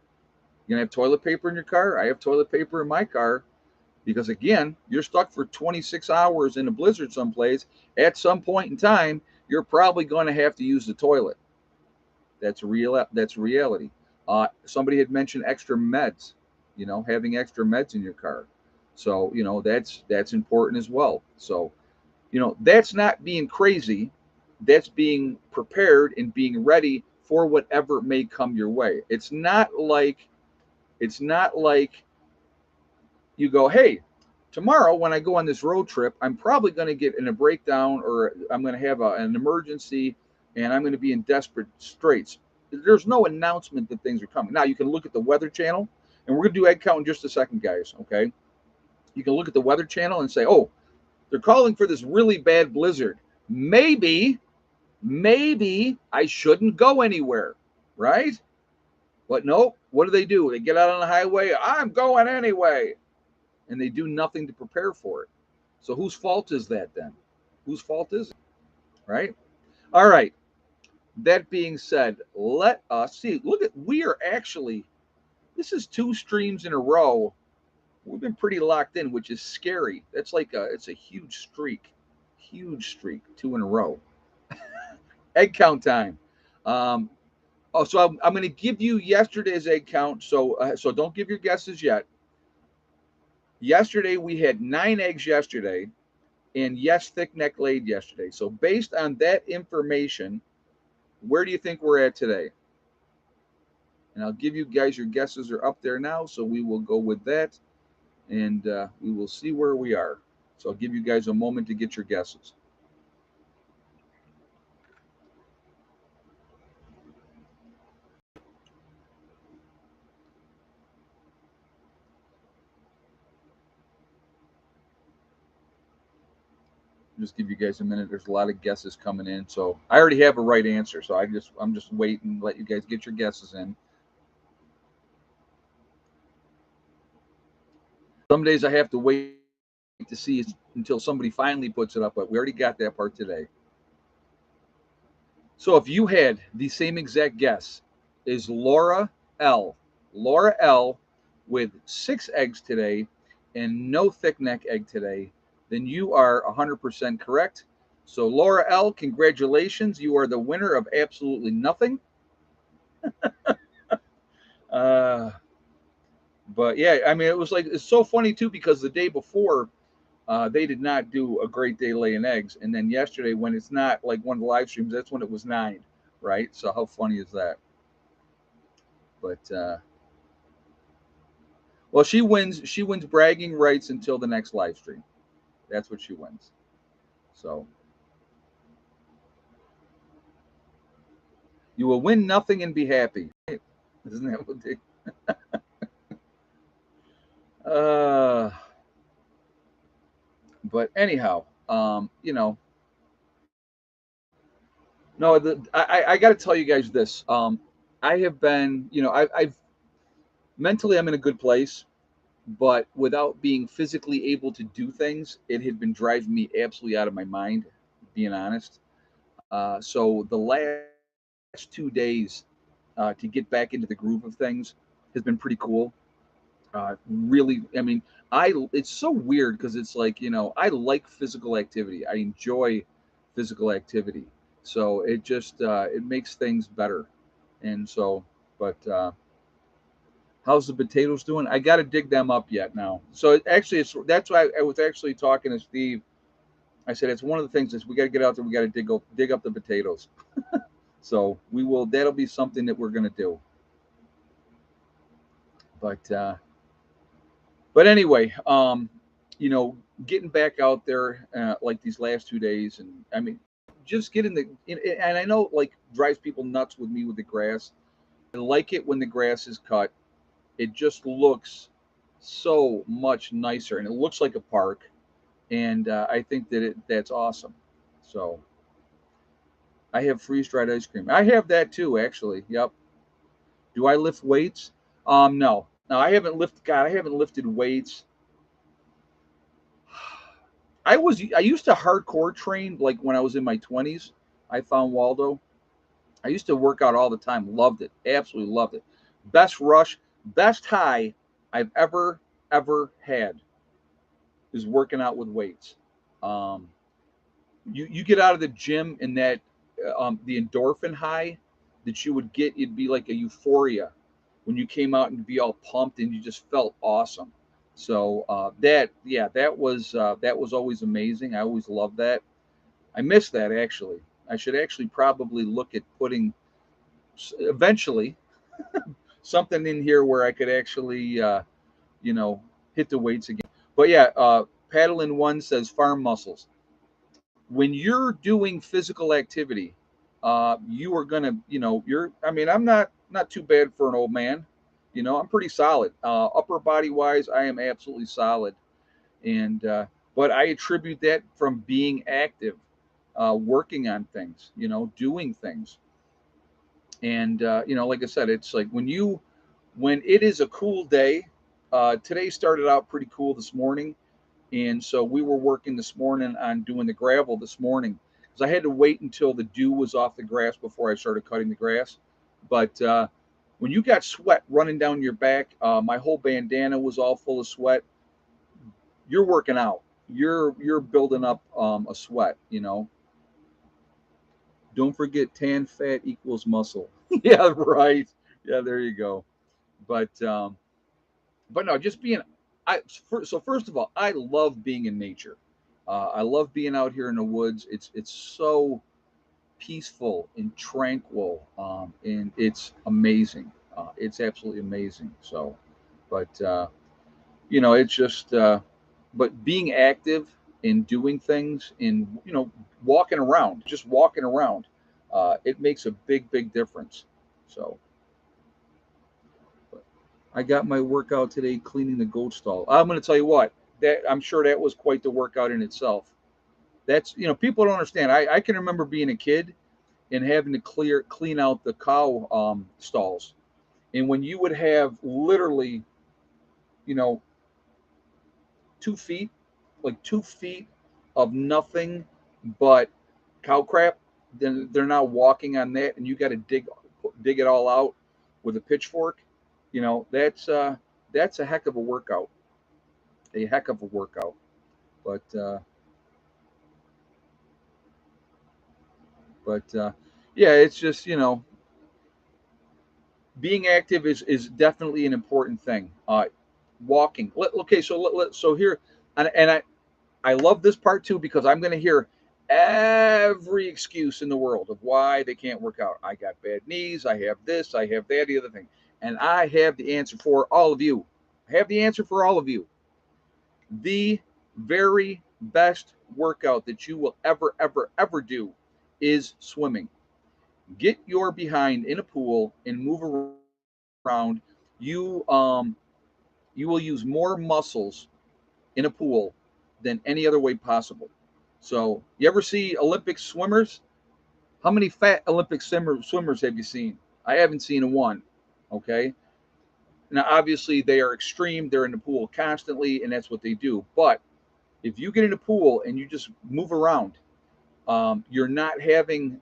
You gonna have toilet paper in your car? I have toilet paper in my car because again, you're stuck for 26 hours in a blizzard someplace. At some point in time, you're probably going to have to use the toilet. That's real. That's reality. Somebody had mentioned extra meds. You know, having extra meds in your car. So you know that's important as well. So you know that's not being crazy. That's being prepared and being ready for whatever may come your way. It's not like you go, hey, tomorrow when I go on this road trip, I'm probably going to get in a breakdown or I'm going to have an emergency and I'm going to be in desperate straits. There's no announcement that things are coming. Now, you can look at the Weather Channel, and we're going to do egg count in just a second, guys, okay? You can look at the Weather Channel and say, oh, they're calling for this really bad blizzard. Maybe I shouldn't go anywhere, right? But no, what do? They get out on the highway. I'm going anyway. And they do nothing to prepare for it. So whose fault is that then? Whose fault is it? Right? All right. That being said, let us see. Look at we are actually this is two streams in a row. We've been pretty locked in, which is scary. That's like it's a huge streak. Huge streak, two in a row. Egg count time. Um, so I'm going to give you yesterday's egg count. So don't give your guesses yet. Yesterday we had 9 eggs yesterday, and yes, thick neck laid yesterday. So based on that information, where do you think we're at today? And I'll give you guys your guesses are up there now, so we will go with that, and we will see where we are. So I'll give you guys a moment to get your guesses. Just give you guys a minute. There's a lot of guesses coming in, so I already have a right answer. So I'm just waiting, let you guys get your guesses in. Some days I have to wait to see it until somebody finally puts it up, but we already got that part today. So if you had the same exact guess is L. Laura L with 6 eggs today and no thick neck egg today, then you are 100% correct. So Laura L, congratulations. You are the winner of absolutely nothing. uh, but yeah, I mean, it was like, it's so funny too, because the day before, they did not do a great day laying eggs. And then yesterday, when it's not like one of the live streams, that's when it was 9, right? So how funny is that? But well, she wins. She wins bragging rights until the next live stream. That's what she wins. So you will win nothing and be happy. Isn't that what they? Uh, but anyhow, you know, no, I got to tell you guys this. I have been, you know, I've mentally I'm in a good place, but without being physically able to do things, it had been driving me absolutely out of my mind. Being honest, so the last 2 days to get back into the groove of things has been pretty cool. Really, I mean, it's so weird because it's like, you know, I like physical activity. I enjoy physical activity. So it just it makes things better. And so, but how's the potatoes doing? I got to dig them up yet now. So it's that's why I was actually talking to Steve. I said it's one of the things is we got to get out there. We got to dig up the potatoes. So we will. That'll be something that we're gonna do. But anyway, you know, getting back out there like these last 2 days, and I mean, just getting and I know like drives people nuts with me with the grass. I like it when the grass is cut. It just looks so much nicer, and it looks like a park. And I think that that's awesome. So I have freeze dried ice cream. I have that too, actually. Yep. Do I lift weights? No. No, I haven't lifted. God, I haven't lifted weights. I used to hardcore train like when I was in my 20s. I found Waldo. I used to work out all the time. Loved it. Absolutely loved it. Best rush, best high I've ever had is working out with weights. Um, you get out of the gym and that the endorphin high that you would get, it'd be like a euphoria when you came out and be all pumped and you just felt awesome. So that yeah, that was always amazing. I always loved that. I miss that actually. I should actually probably look at putting eventually something in here where I could actually you know hit the weights again. But yeah, Paddle in One says farm muscles. When you're doing physical activity, you are gonna, you know, you're. I mean, I'm not too bad for an old man. You know, I'm pretty solid. Upper body wise, I am absolutely solid, and but I attribute that from being active, working on things, you know, doing things, and you know, like I said, it's like when it is a cool day. Today started out pretty cool this morning, and so we were working this morning on doing the gravel this morning because I had to wait until the dew was off the grass before I started cutting the grass. But when you got sweat running down your back, my whole bandana was all full of sweat. You're working out. You're building up a sweat. You know. Don't forget, tan fat equals muscle. Yeah, right. Yeah, there you go. But but no, just being. So first of all, I love being in nature. I love being out here in the woods. It's so peaceful and tranquil, and it's amazing. It's absolutely amazing. So, but you know, it's just but being active and doing things and you know walking around, just walking around, it makes a big difference. So I got my workout today cleaning the goat stall. I'm going to tell you what, that I'm sure that was quite the workout in itself. That's, you know, people don't understand. I can remember being a kid and having to clean out the cow stalls. And when you would have literally, you know, 2 feet, like 2 feet of nothing but cow crap, then they're now walking on that, and you got to dig it all out with a pitchfork. You know, that's a heck of a workout, a heck of a workout. But but yeah, it's just you know being active is definitely an important thing. Walking. Okay, so so here, and I love this part too because I'm going to hear every excuse in the world of why they can't work out. I got bad knees. I have this. I have that. The other thing, and I have the answer for all of you. I have the answer for all of you. The very best workout that you will ever do is swimming. Get your behind in a pool and move around. You will use more muscles in a pool than any other way possible. So, you ever see Olympic swimmers? How many fat Olympic swimmers have you seen? I haven't seen one. Okay. Now, obviously, they are extreme. They're in the pool constantly, and that's what they do. But if you get in a pool and you just move around, you're not having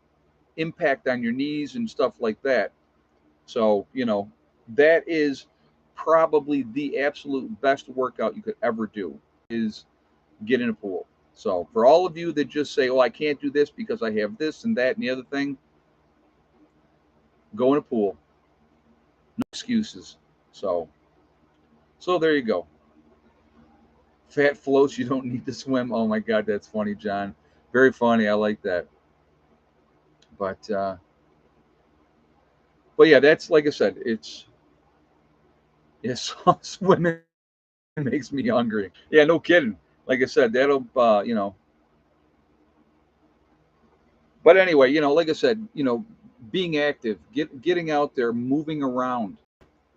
impact on your knees and stuff like that. So, you know, that is probably the absolute best workout you could ever do is get in a pool. So, for all of you that just say, "Oh, I can't do this because I have this and that and the other thing," go in a pool. No excuses. So, so there you go. Fat floats, you don't need to swim. Oh my God, that's funny, John. Very funny. I like that. But but yeah, that's like I said, it's yes, swimming makes me hungry. Yeah, no kidding. Like I said, that'll you know. But anyway, you know, like I said, you know, being active, getting out there, moving around.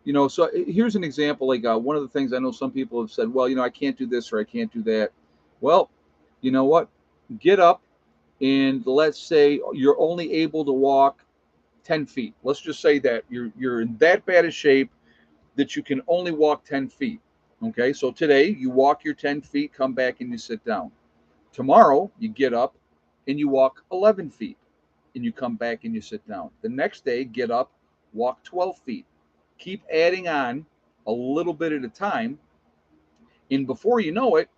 You know, so here's an example. Like one of the things I know some people have said, well, you know, I can't do this or I can't do that. Well, you know what? Get up and let's say you're only able to walk 10 feet. Let's just say that you're in that bad a shape that you can only walk 10 feet. Okay, so today you walk your 10 feet, come back and you sit down. Tomorrow, you get up and you walk 11 feet and you come back and you sit down. The next day, get up, walk 12 feet. Keep adding on a little bit at a time. And before you know it,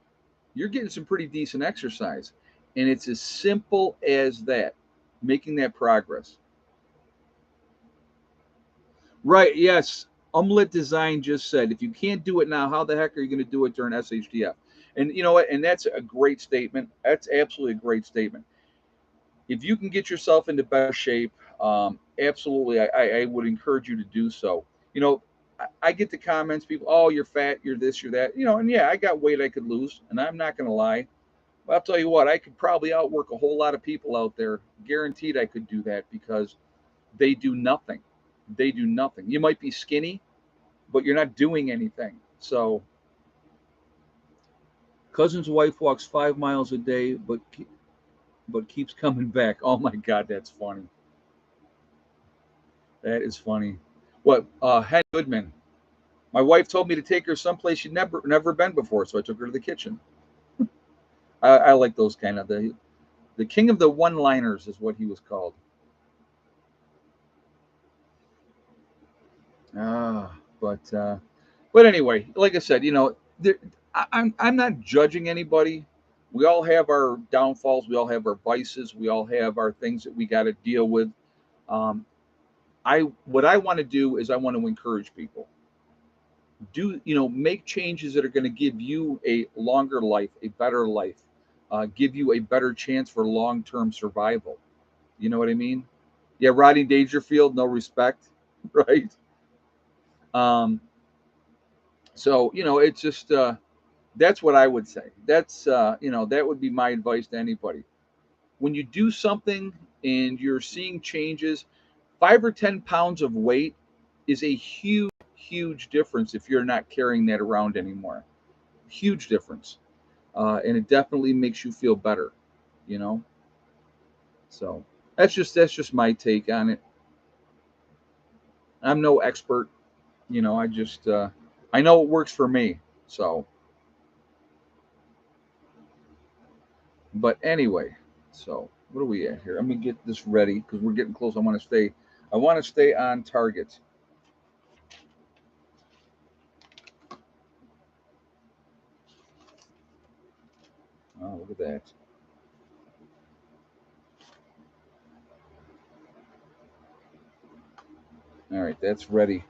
you're getting some pretty decent exercise. And it's as simple as that, making that progress. Right, yes. Umlet Design just said, if you can't do it now, how the heck are you going to do it during SHTF? And you know what? And that's a great statement. That's absolutely a great statement. If you can get yourself into better shape, absolutely, I would encourage you to do so. You know, I get the comments, people, oh, you're fat, you're this, you're that. You know, and yeah, I got weight I could lose, and I'm not going to lie. But I'll tell you what, I could probably outwork a whole lot of people out there. Guaranteed I could do that because they do nothing. They do nothing. You might be skinny, but you're not doing anything. So, cousin's wife walks 5 miles a day, but keeps coming back. Oh my God, that's funny. That is funny. What? Hen Goodman. My wife told me to take her someplace she'd never been before, so I took her to the kitchen. I like those kind of the king of the one-liners is what he was called. Ah, but anyway, like I said, you know, I'm not judging anybody. We all have our downfalls. We all have our vices. We all have our things that we got to deal with. Um, I what I want to do is I want to encourage people. Do make changes that are going to give you a longer life, a better life, give you a better chance for long-term survival. You know what I mean? Yeah, Rodney Dangerfield, no respect, right? Um, so it's just that's what I would say. That's that would be my advice to anybody. When you do something and you're seeing changes, 5 or 10 pounds of weight is a huge difference if you're not carrying that around anymore. Huge difference, and it definitely makes you feel better. You know, so that's just my take on it. I'm no expert. I just I know it works for me. So, but anyway, so what are we at here? Let me get this ready because we're getting close. I want to stay on target. Oh, look at that. All right, that's ready.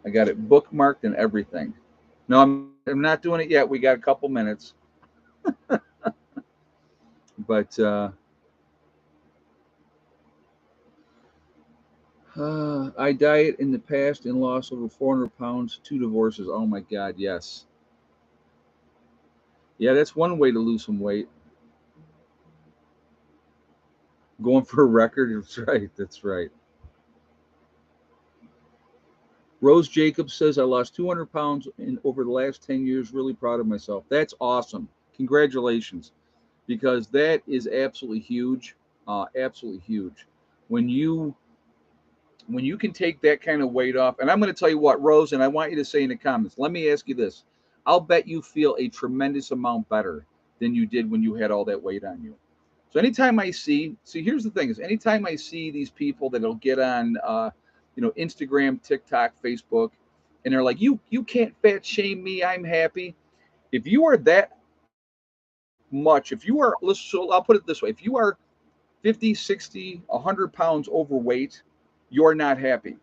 I got it bookmarked and everything. No, I'm not doing it yet. We got a couple minutes, but I diet in the past and lost over 400 pounds, 2 divorces. Oh my God, yes. Yeah, that's one way to lose some weight. Going for a record. That's right. That's right. Rose Jacobs says, I lost 200 pounds in over the last 10 years. Really proud of myself. That's awesome. Congratulations. Because that is absolutely huge. Absolutely huge. When you when you can take that kind of weight off, and I'm going to tell you what, Rose, and I want you to say in the comments, let me ask you this. I'll bet you feel a tremendous amount better than you did when you had all that weight on you. So anytime I see, here's the thing: is anytime I see these people that'll get on, Instagram, TikTok, Facebook, and they're like, "You can't fat shame me. I'm happy." If you are that much, if you are, so I'll put it this way: if you are 50, 60, 100 pounds overweight, you're not happy.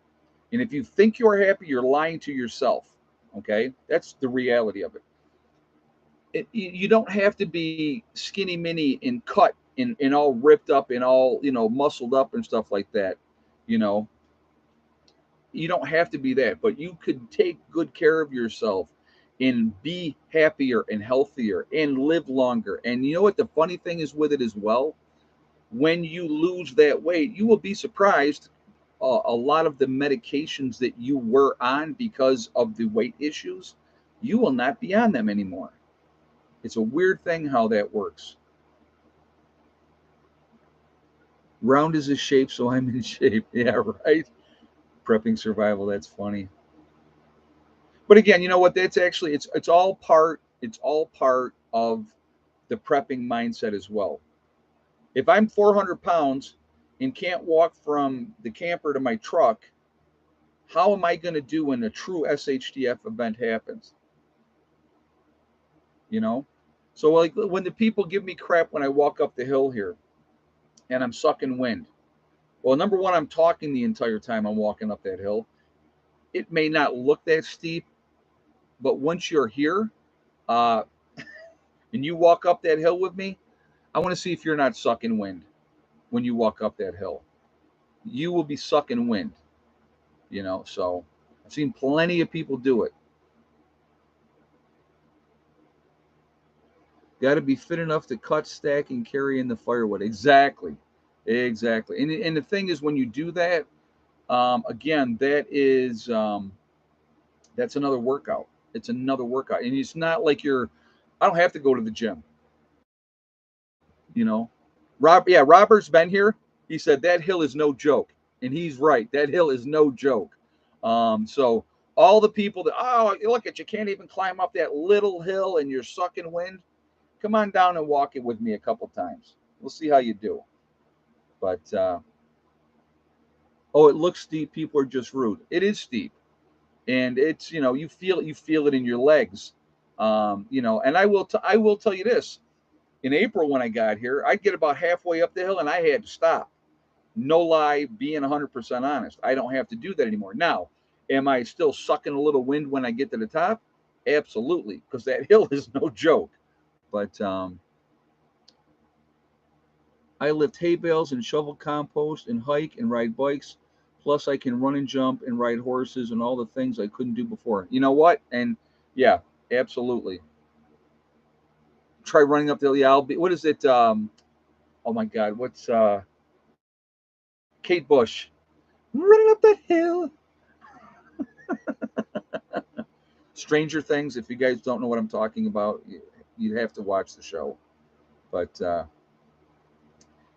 And if you think you're happy, you're lying to yourself. Okay, that's the reality of it. You don't have to be skinny mini and cut and all ripped up and all muscled up and stuff like that. You know, you don't have to be that, but you could take good care of yourself and be happier and healthier and live longer. And you know what the funny thing is with it as well? When you lose that weight, you will be surprised. A lot of the medications that you were on because of the weight issues, you will not be on them anymore. It's a weird thing how that works. Round is a shape, so I'm in shape. Yeah, right. Prepping survival. That's funny. But again, you know what? That's actually it's all part of the prepping mindset as well. If I'm 400 pounds and can't walk from the camper to my truck, how am I going to do when a true SHTF event happens? You know? So, like, when the people give me crap when I walk up the hill here and I'm sucking wind, well, number one, I'm talking the entire time I'm walking up that hill. It may not look that steep, but once you're here uh, and you walk up that hill with me, I want to see if you're not sucking wind when you walk up that hill. You will be sucking wind, you know. So I've seen plenty of people do it. Got to be fit enough to cut, stack, and carry in the firewood. Exactly, exactly. And the thing is, when you do that, again, that's another workout. It's another workout, and it's not like you're. I don't have to go to the gym, you know. Yeah, Robert's been here. He said that hill is no joke, and he's right. That hill is no joke. So all the people that, oh, look at, you can't even climb up that little hill and you're sucking wind. Come on down and walk it with me a couple times. We'll see how you do. But oh, it looks steep. People are just rude. It is steep, and it's, you feel it in your legs. And I will tell you this. In April when I got here, I'd get about halfway up the hill and I had to stop. No lie, being 100% honest. I don't have to do that anymore. Now, am I still sucking a little wind when I get to the top? Absolutely, because that hill is no joke. But I lift hay bales and shovel compost and hike and ride bikes. Plus, I can run and jump and ride horses and all the things I couldn't do before. You know what? And yeah, absolutely. Try running up the hill. Yeah, what is it? Oh my God, what's Kate Bush? Running up that hill. Stranger Things. If you guys don't know what I'm talking about, you have to watch the show. But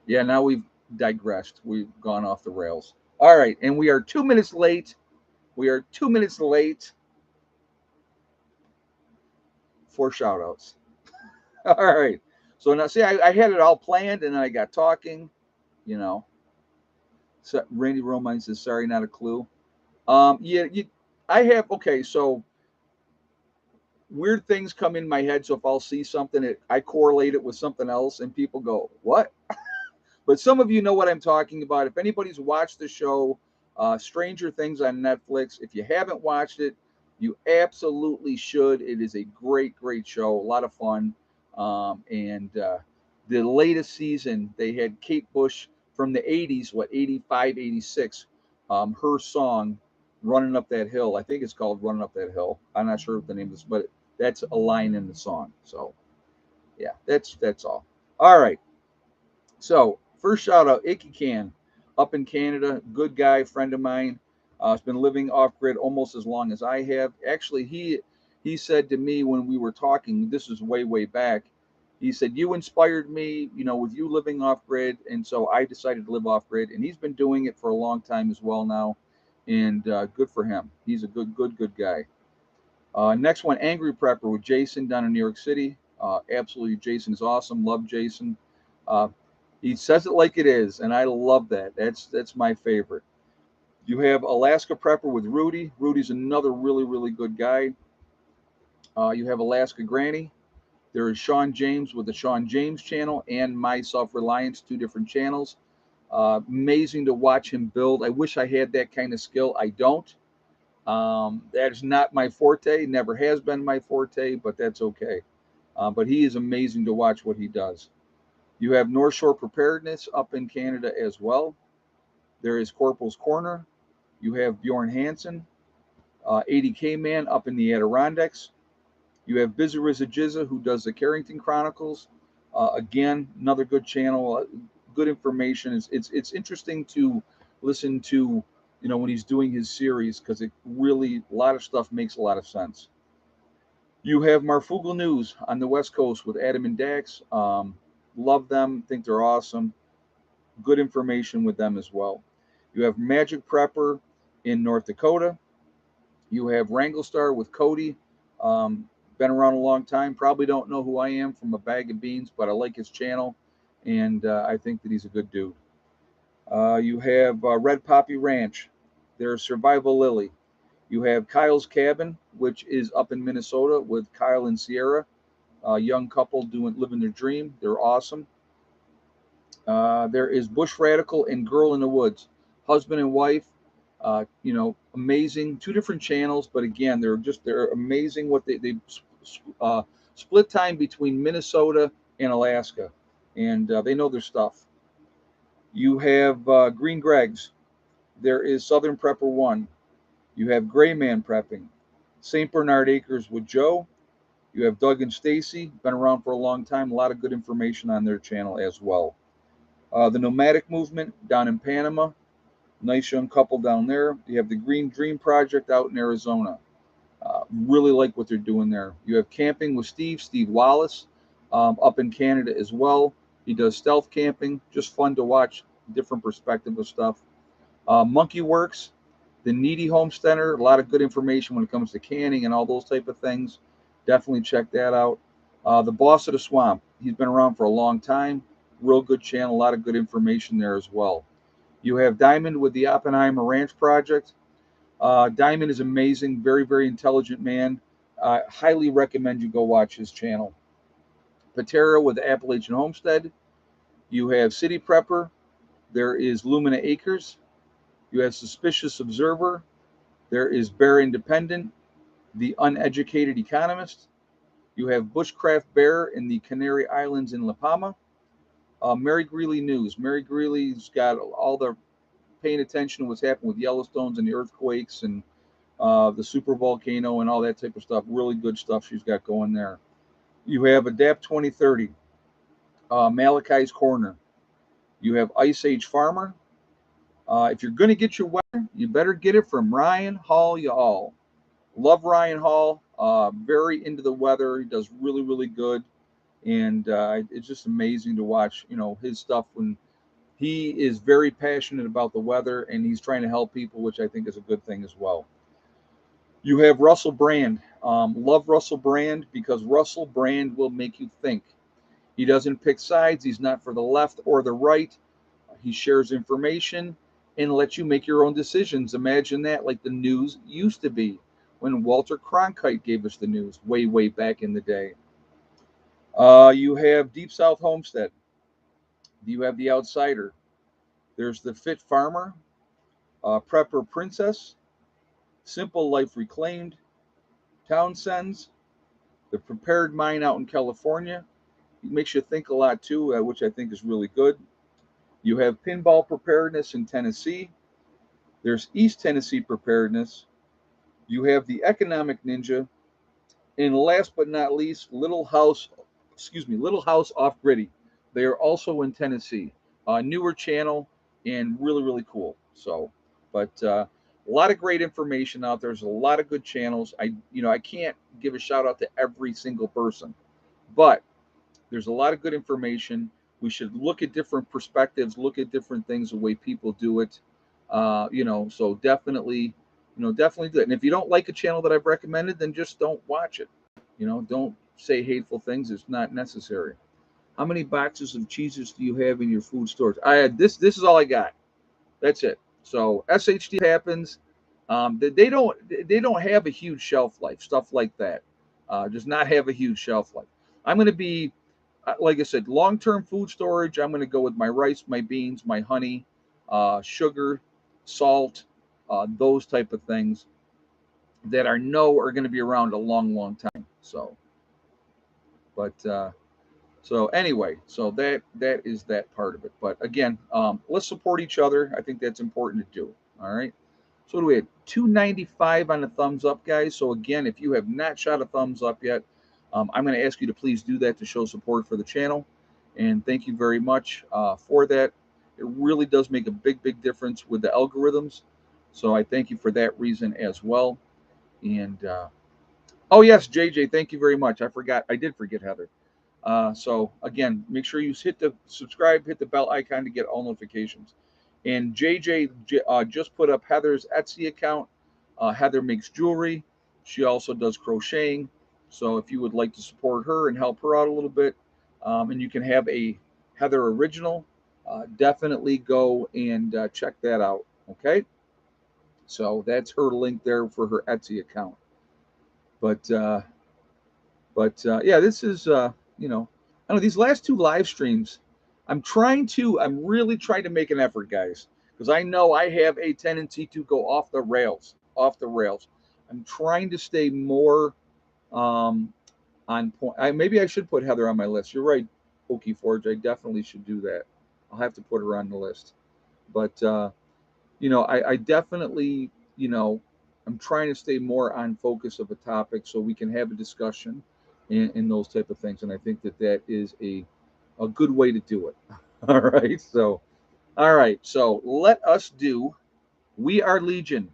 yeah, now we've digressed. We've gone off the rails. All right, and we are 2 minutes late. We are 2 minutes late for shout outs. All right. So now, see, I had it all planned and then I got talking, you know. So Randy Romine says, sorry, not a clue. Yeah, I have, okay, so weird things come in my head. So if I'll see something, I correlate it with something else and people go, what? But some of you know what I'm talking about. If anybody's watched the show, Stranger Things on Netflix, if you haven't watched it, you absolutely should. It is a great, great show, a lot of fun. And the latest season, they had Kate Bush from the 80s, 85, 86, her song, Running Up That Hill. I think it's called Running Up That Hill. I'm not sure what the name of this, but that's a line in the song. So, yeah, that's all. All right. So first shout out, Icky Can, up in Canada, good guy, friend of mine. Has been living off grid almost as long as I have. Actually, he said to me when we were talking, this is way back. He said, you inspired me, with you living off grid, and so I decided to live off grid. And he's been doing it for a long time as well now, and good for him. He's a good guy. Next one, Angry Prepper with Jason down in New York City. Absolutely, Jason is awesome. Love Jason. Uh, he says it like it is, and I love that. That's my favorite. You have Alaska Prepper with Rudy. Rudy's another really good guy. You have Alaska Granny. There is Sean James with the Sean James channel and My Self Reliance, two different channels. Amazing to watch him build. I wish I had that kind of skill. I don't. That is not my forte. Never has been my forte, but that's okay. But he is amazing to watch what he does. You have North Shore Preparedness up in Canada as well. There is Corporal's Corner. You have Bjorn Hansen, 80K Man up in the Adirondacks. You have Bizarriza Jizza, who does the Carrington Chronicles. Again, another good channel, good information. It's interesting to listen to, when he's doing his series, because it really, a lot of stuff makes a lot of sense. You have Marfugal News on the West Coast with Adam and Dax. Love them, think they're awesome. Good information with them as well. You have Magic Prepper in North Dakota. You have Wrangle Star with Cody, been around a long time. Probably don't know who I am from a bag of beans, but I like his channel, and I think that he's a good dude. You have Red Poppy Ranch. There's Survival Lily. You have Kyle's Cabin, which is up in Minnesota with Kyle and Sierra, a young couple living their dream. They're awesome. There is Bush Radical and Girl in the Woods, husband and wife. Amazing. Two different channels, but again, they're amazing. What they split time between Minnesota and Alaska, and they know their stuff. You have Green Greg's. There is Southern Prepper One. You have Gray Man Prepping, St. Bernard Acres with Joe. You have Doug and Stacy, been around for a long time. A lot of good information on their channel as well. The Nomadic Movement down in Panama, nice young couple down there. You have the Green Dream Project out in Arizona. Really like what they're doing there. You have Camping with Steve Wallace, up in Canada as well. He does stealth camping, just fun to watch, different perspective of stuff. Monkey Works, the Needy Homesteader, a lot of good information when it comes to canning and all those type of things. Definitely check that out. The Boss of the Swamp, he's been around for a long time. Real good channel, a lot of good information there as well. You have Diamond with the Oppenheimer Ranch Project. Diamond is amazing, very, very intelligent man. Highly recommend you go watch his channel. Prettier with the Appalachian Homestead. You have City Prepper. There is Lumina Acres. You have Suspicious Observer. There is Bear Independent, the Uneducated Economist. You have Bushcraft Bear in the Canary Islands in La Palma. Mary Greeley News. Mary Greeley's got all the paying attention to what's happened with Yellowstones and the earthquakes and the super volcano and all that type of stuff. Really good stuff she's got going there. You have Adapt 2030, Malachi's Corner. You have Ice Age Farmer. If you're going to get your weather, you better get it from Ryan Hall Y'all. Love Ryan Hall. Very into the weather. He does really, really good. And it's just amazing to watch, his stuff when he is very passionate about the weather and he's trying to help people, which I think is a good thing as well. You have Russell Brand. Love Russell Brand because Russell Brand will make you think. He doesn't pick sides. He's not for the left or the right. He shares information and lets you make your own decisions. Imagine that, like the news used to be when Walter Cronkite gave us the news way, way back in the day. You have Deep South Homestead. You have The Outsider. There's The Fit Farmer, Prepper Princess, Simple Life Reclaimed, Townsend's, The Prepared Mind out in California. It makes you think a lot too, which I think is really good. You have Pinball Preparedness in Tennessee. There's East Tennessee Preparedness. You have the Economic Ninja. And last but not least, Little House Off Gritty. They are also in Tennessee. Newer channel and really, really cool. But a lot of great information out there. There's a lot of good channels. I can't give a shout out to every single person, but there's a lot of good information. We should look at different perspectives, look at different things, the way people do it. So definitely do it. And if you don't like a channel that I've recommended, then just don't watch it. Don't say hateful things. It's not necessary. How many boxes of cheeses do you have in your food storage? This is all I got. That's it. So SHD happens. They don't have a huge shelf life. Stuff like that does not have a huge shelf life. I'm going to be, like I said, long-term food storage. I'm going to go with my rice, my beans, my honey, sugar, salt, those type of things that I know are going to be around a long, long time. So anyway, so that is that part of it. But again, let's support each other. I think that's important to do. All right. So what do we have? 295 on the thumbs up, guys. So again, if you have not shot a thumbs up yet, I'm going to ask you to please do that to show support for the channel. And thank you very much for that. It really does make a big, big difference with the algorithms. So I thank you for that reason as well. And oh yes, JJ, thank you very much. I did forget Heather. So again, make sure you hit the subscribe, hit the bell icon to get all notifications. And JJ just put up Heather's Etsy account. Heather makes jewelry. She also does crocheting. So if you would like to support her and help her out a little bit, and you can have a Heather original, definitely go and check that out. Okay, so that's her link there for her Etsy account. But yeah, this is I don't know, these last two live streams. I'm really trying to make an effort, guys, because I know I have a tendency to go off the rails. I'm trying to stay more um, on point. Maybe I should put Heather on my list. You're right, Okie Forge. I definitely should do that. I'll have to put her on the list. But I definitely, I'm trying to stay more on focus of a topic so we can have a discussion and those type of things. And I think that that is a good way to do it. All right. So let us do. We are Legion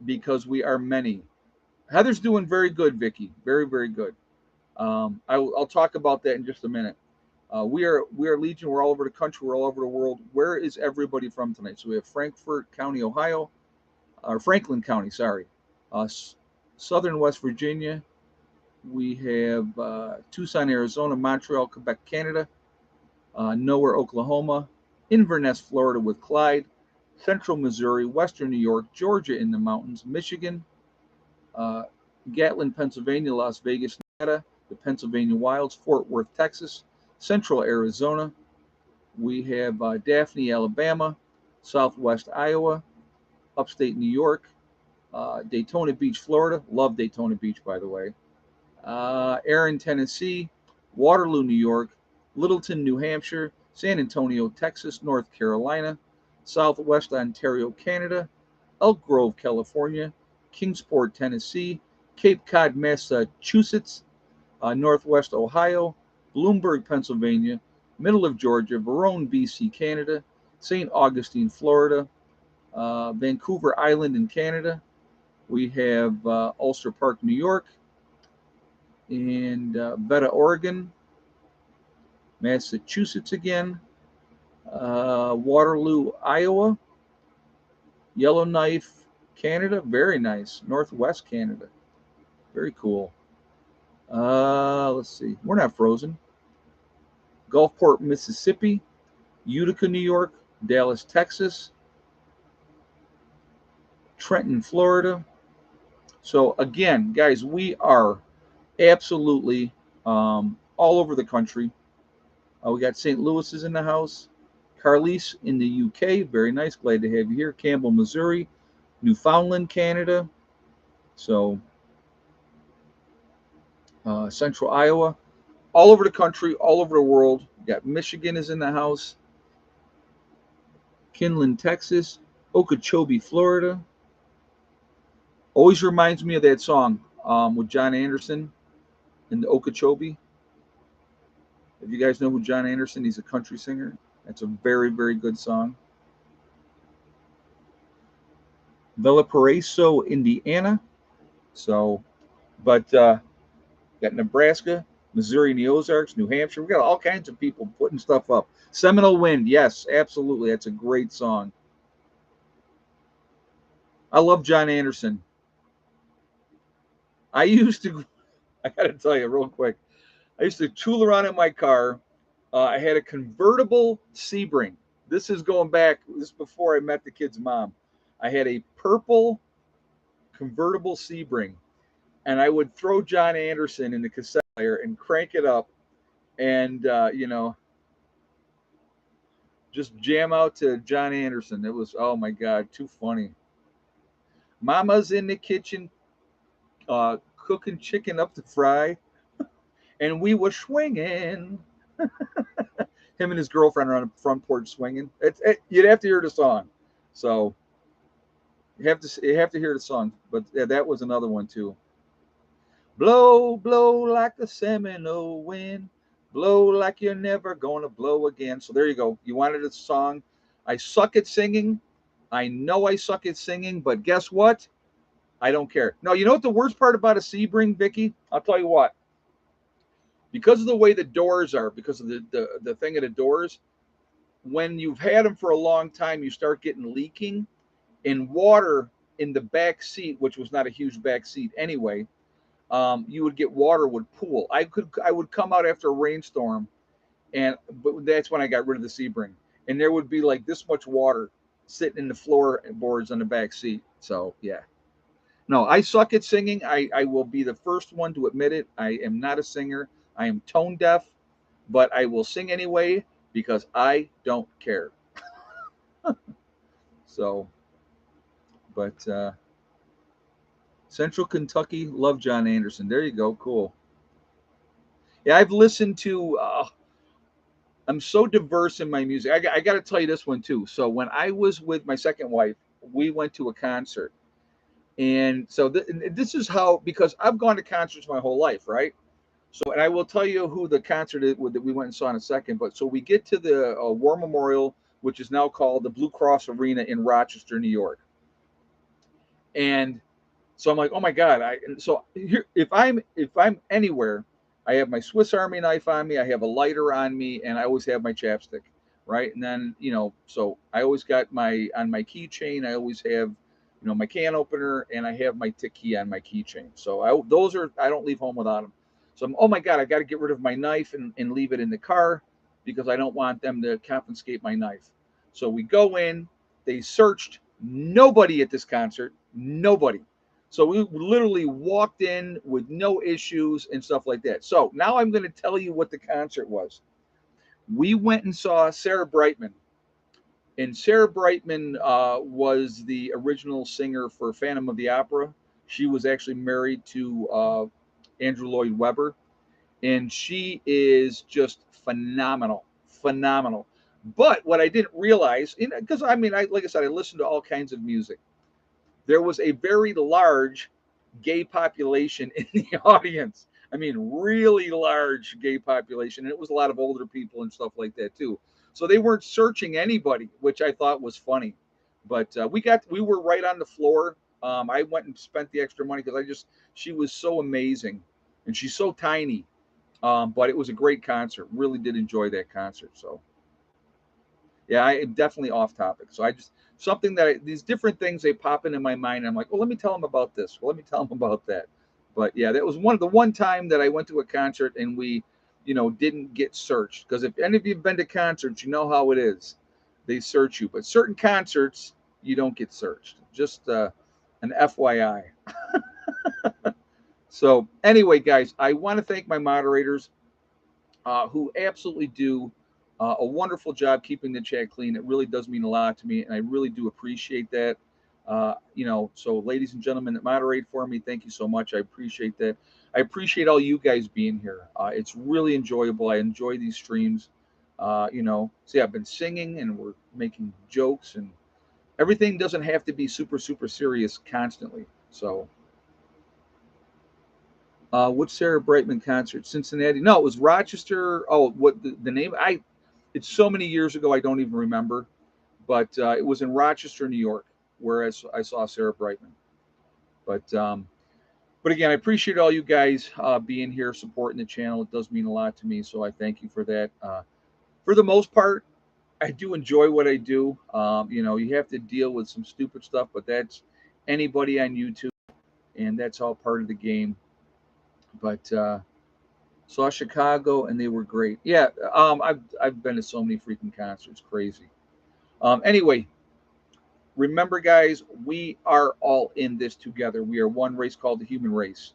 because we are many. Heather's doing very good, Vicky. Very, very good. I'll talk about that in just a minute. We are Legion. We're all over the country. We're all over the world. Where is everybody from tonight? So we have Frankfort County, Ohio, or Franklin County, sorry, uh, Southern West Virginia. We have Tucson, Arizona, Montreal, Quebec, Canada, Nowhere, Oklahoma, Inverness, Florida, with Clyde, Central Missouri, Western New York, Georgia in the mountains, Michigan, uh, Gatlin, Pennsylvania, Las Vegas, Nevada, the Pennsylvania Wilds, Fort Worth, Texas, Central Arizona. We have Daphne, Alabama, Southwest Iowa, upstate New York, Daytona Beach, Florida. Love Daytona Beach, by the way. Erin, Tennessee, Waterloo, New York, Littleton, New Hampshire, San Antonio, Texas, North Carolina, Southwest Ontario, Canada, Elk Grove, California, Kingsport, Tennessee, Cape Cod, Massachusetts, Northwest Ohio, Bloomberg, Pennsylvania, middle of Georgia, Verone, BC, Canada, St. Augustine, Florida, Vancouver Island in Canada. We have Ulster Park, New York, and Beta, Oregon, Massachusetts again, Waterloo, Iowa, Yellowknife, Canada, very nice. Northwest Canada, very cool. Let's see, we're not frozen. Gulfport, Mississippi, Utica, New York, Dallas, Texas, Trenton, Florida. So again, guys, we are absolutely all over the country. We got St. Louis is in the house. Carlise in the UK. Very nice. Glad to have you here. Campbell, Missouri. Newfoundland, Canada. So Central Iowa. All over the country, all over the world. We got Michigan is in the house. Kinlan, Texas. Okeechobee, Florida. Always reminds me of that song with John Anderson in the Okeechobee. If you guys know who John Anderson, he's a country singer. That's a very, very good song. Valparaiso, Indiana. So, but got Nebraska, Missouri and the Ozarks, New Hampshire. We got all kinds of people putting stuff up. Seminole Wind, yes, absolutely. That's a great song. I love John Anderson. I used to, I got to tell you real quick, I used to tool around in my car. I had a convertible Sebring. This is going back, this is before I met the kid's mom. I had a purple convertible Sebring, and I would throw John Anderson in the cassette player and crank it up and, just jam out to John Anderson. It was, oh my God, too funny. Mama's in the kitchen cooking chicken up to fry, and we were swinging. Him and his girlfriend are on the front porch swinging. You'd have to hear the song. So you have to hear the song. But yeah, that was another one too. Blow, blow like the Seminole wind. Blow like you're never gonna blow again. So there you go. You wanted a song. I suck at singing. I know I suck at singing, but guess what? I don't care. No, you know what the worst part about a Sebring, Vicky? I'll tell you what. Because of the way the doors are, because of the thing of the doors, when you've had them for a long time, you start getting leaking and water in the back seat, which was not a huge back seat anyway. you would get water would pool. I would come out after a rainstorm, but that's when I got rid of the Sebring, and there would be like this much water sitting in the floorboards on the back seat. So yeah. No, I suck at singing. I will be the first one to admit it. I am not a singer. I am tone deaf, but I will sing anyway because I don't care. So, but Central Kentucky, love John Anderson. There you go. Cool. Yeah, I've listened to. I'm so diverse in my music. I got to tell you this one too. So when I was with my second wife, we went to a concert, and so this is how, because I've gone to concerts my whole life, right? So, and I will tell you who the concert is that we went and saw in a second. But so we get to the War Memorial, which is now called the Blue Cross Arena in Rochester, New York, and so I'm like, oh my god! So here, if I'm anywhere, I have my Swiss Army knife on me, I have a lighter on me, and I always have my chapstick, right? And then so I always got my keychain. I always have, my can opener, and I have my tick key on my keychain. So I don't leave home without them. So oh my god, I got to get rid of my knife and leave it in the car because I don't want them to confiscate my knife. So we go in. They searched. Nobody at this concert. Nobody. So we literally walked in with no issues and stuff like that. So now I'm going to tell you what the concert was. We went and saw Sarah Brightman. And Sarah Brightman was the original singer for Phantom of the Opera. She was actually married to Andrew Lloyd Webber. And she is just phenomenal. Phenomenal. But what I didn't realize, because like I said, I listened to all kinds of music. There was a very large gay population in the audience. I mean, really large gay population. And it was a lot of older people and stuff like that too. So they weren't searching anybody, which I thought was funny. But we were right on the floor. I went and spent the extra money because she was so amazing, and she's so tiny. But it was a great concert. Really did enjoy that concert. So yeah, I am definitely off topic. So I just something these different things they pop into my mind. I'm like, well, let me tell them about this. Well, let me tell them about that. But yeah, that was one time that I went to a concert and we, didn't get searched, because if any of you've been to concerts, you know how it is. They search you, but certain concerts you don't get searched. Just an FYI. So anyway, guys, I want to thank my moderators who absolutely do a wonderful job keeping the chat clean. It really does mean a lot to me, and I really do appreciate that. So ladies and gentlemen that moderate for me, thank you so much. I appreciate that. I appreciate all you guys being here. It's really enjoyable. I enjoy these streams. See, I've been singing and we're making jokes, and everything doesn't have to be super, super serious constantly. So which Sarah Brightman concert? Cincinnati? No, it was Rochester. Oh, what the name? It's so many years ago, I don't even remember. But it was in Rochester, New York, where I saw Sarah Brightman. But again, I appreciate all you guys being here, supporting the channel. It does mean a lot to me, so I thank you for that. For the most part, I do enjoy what I do. You have to deal with some stupid stuff, but that's anybody on YouTube, and that's all part of the game. But saw Chicago, and they were great. Yeah, I've been to so many freaking concerts, crazy. Anyway, remember, guys, we are all in this together. We are one race called the human race.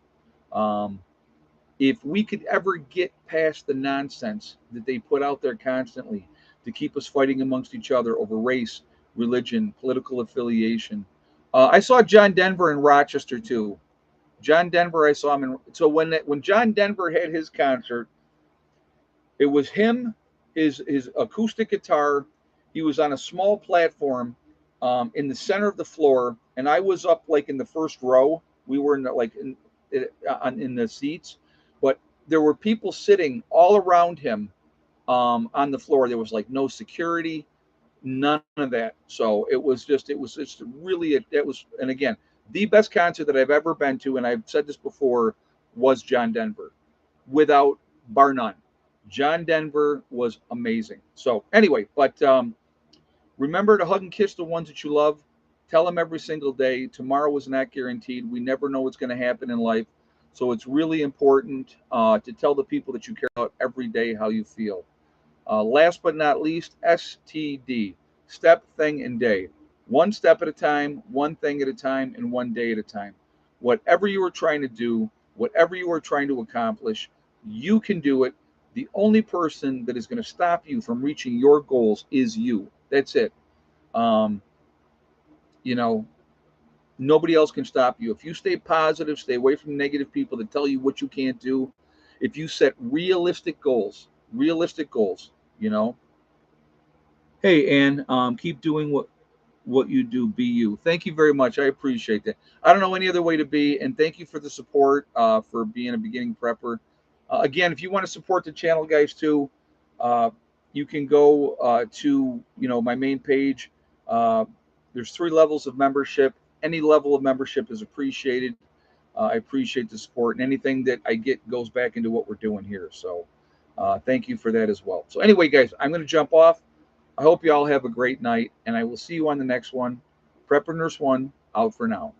Um, if we could ever get past the nonsense that they put out there constantly to keep us fighting amongst each other over race, religion, political affiliation. I saw John Denver in Rochester too. John Denver, I saw him in. So when John Denver had his concert, it was him, his acoustic guitar. He was on a small platform in the center of the floor, and I was up like in the first row. We were in the seats, but there were people sitting all around him on the floor. There was like no security, none of that. So it was just really it was, and again, the best concert that I've ever been to, and I've said this before, was John Denver, without bar none. John Denver was amazing. So anyway, but remember to hug and kiss the ones that you love. Tell them every single day. Tomorrow is not guaranteed. We never know what's going to happen in life. So it's really important to tell the people that you care about every day how you feel. Last but not least, STD, step, thing, and day. One step at a time, one thing at a time, and one day at a time. Whatever you are trying to do, whatever you are trying to accomplish, you can do it. The only person that is going to stop you from reaching your goals is you. That's it. Um, you know, Nobody else can stop you. If you stay positive, stay away from negative people that tell you what you can't do. If you set realistic goals, you know, hey, Ann, keep doing what you do. Be you. Thank you very much. I appreciate that. I don't know any other way to be, and thank you for the support, for being a beginning prepper. Again, if you want to support the channel, guys, too, uh, you can go to my main page. Uh, there's 3 levels of membership. Any level of membership is appreciated. I appreciate the support, and anything that I get goes back into what we're doing here. So, thank you for that as well. So, anyway, guys, I'm going to jump off. I hope you all have a great night, and I will see you on the next one. Prepper Nurse 1 out for now.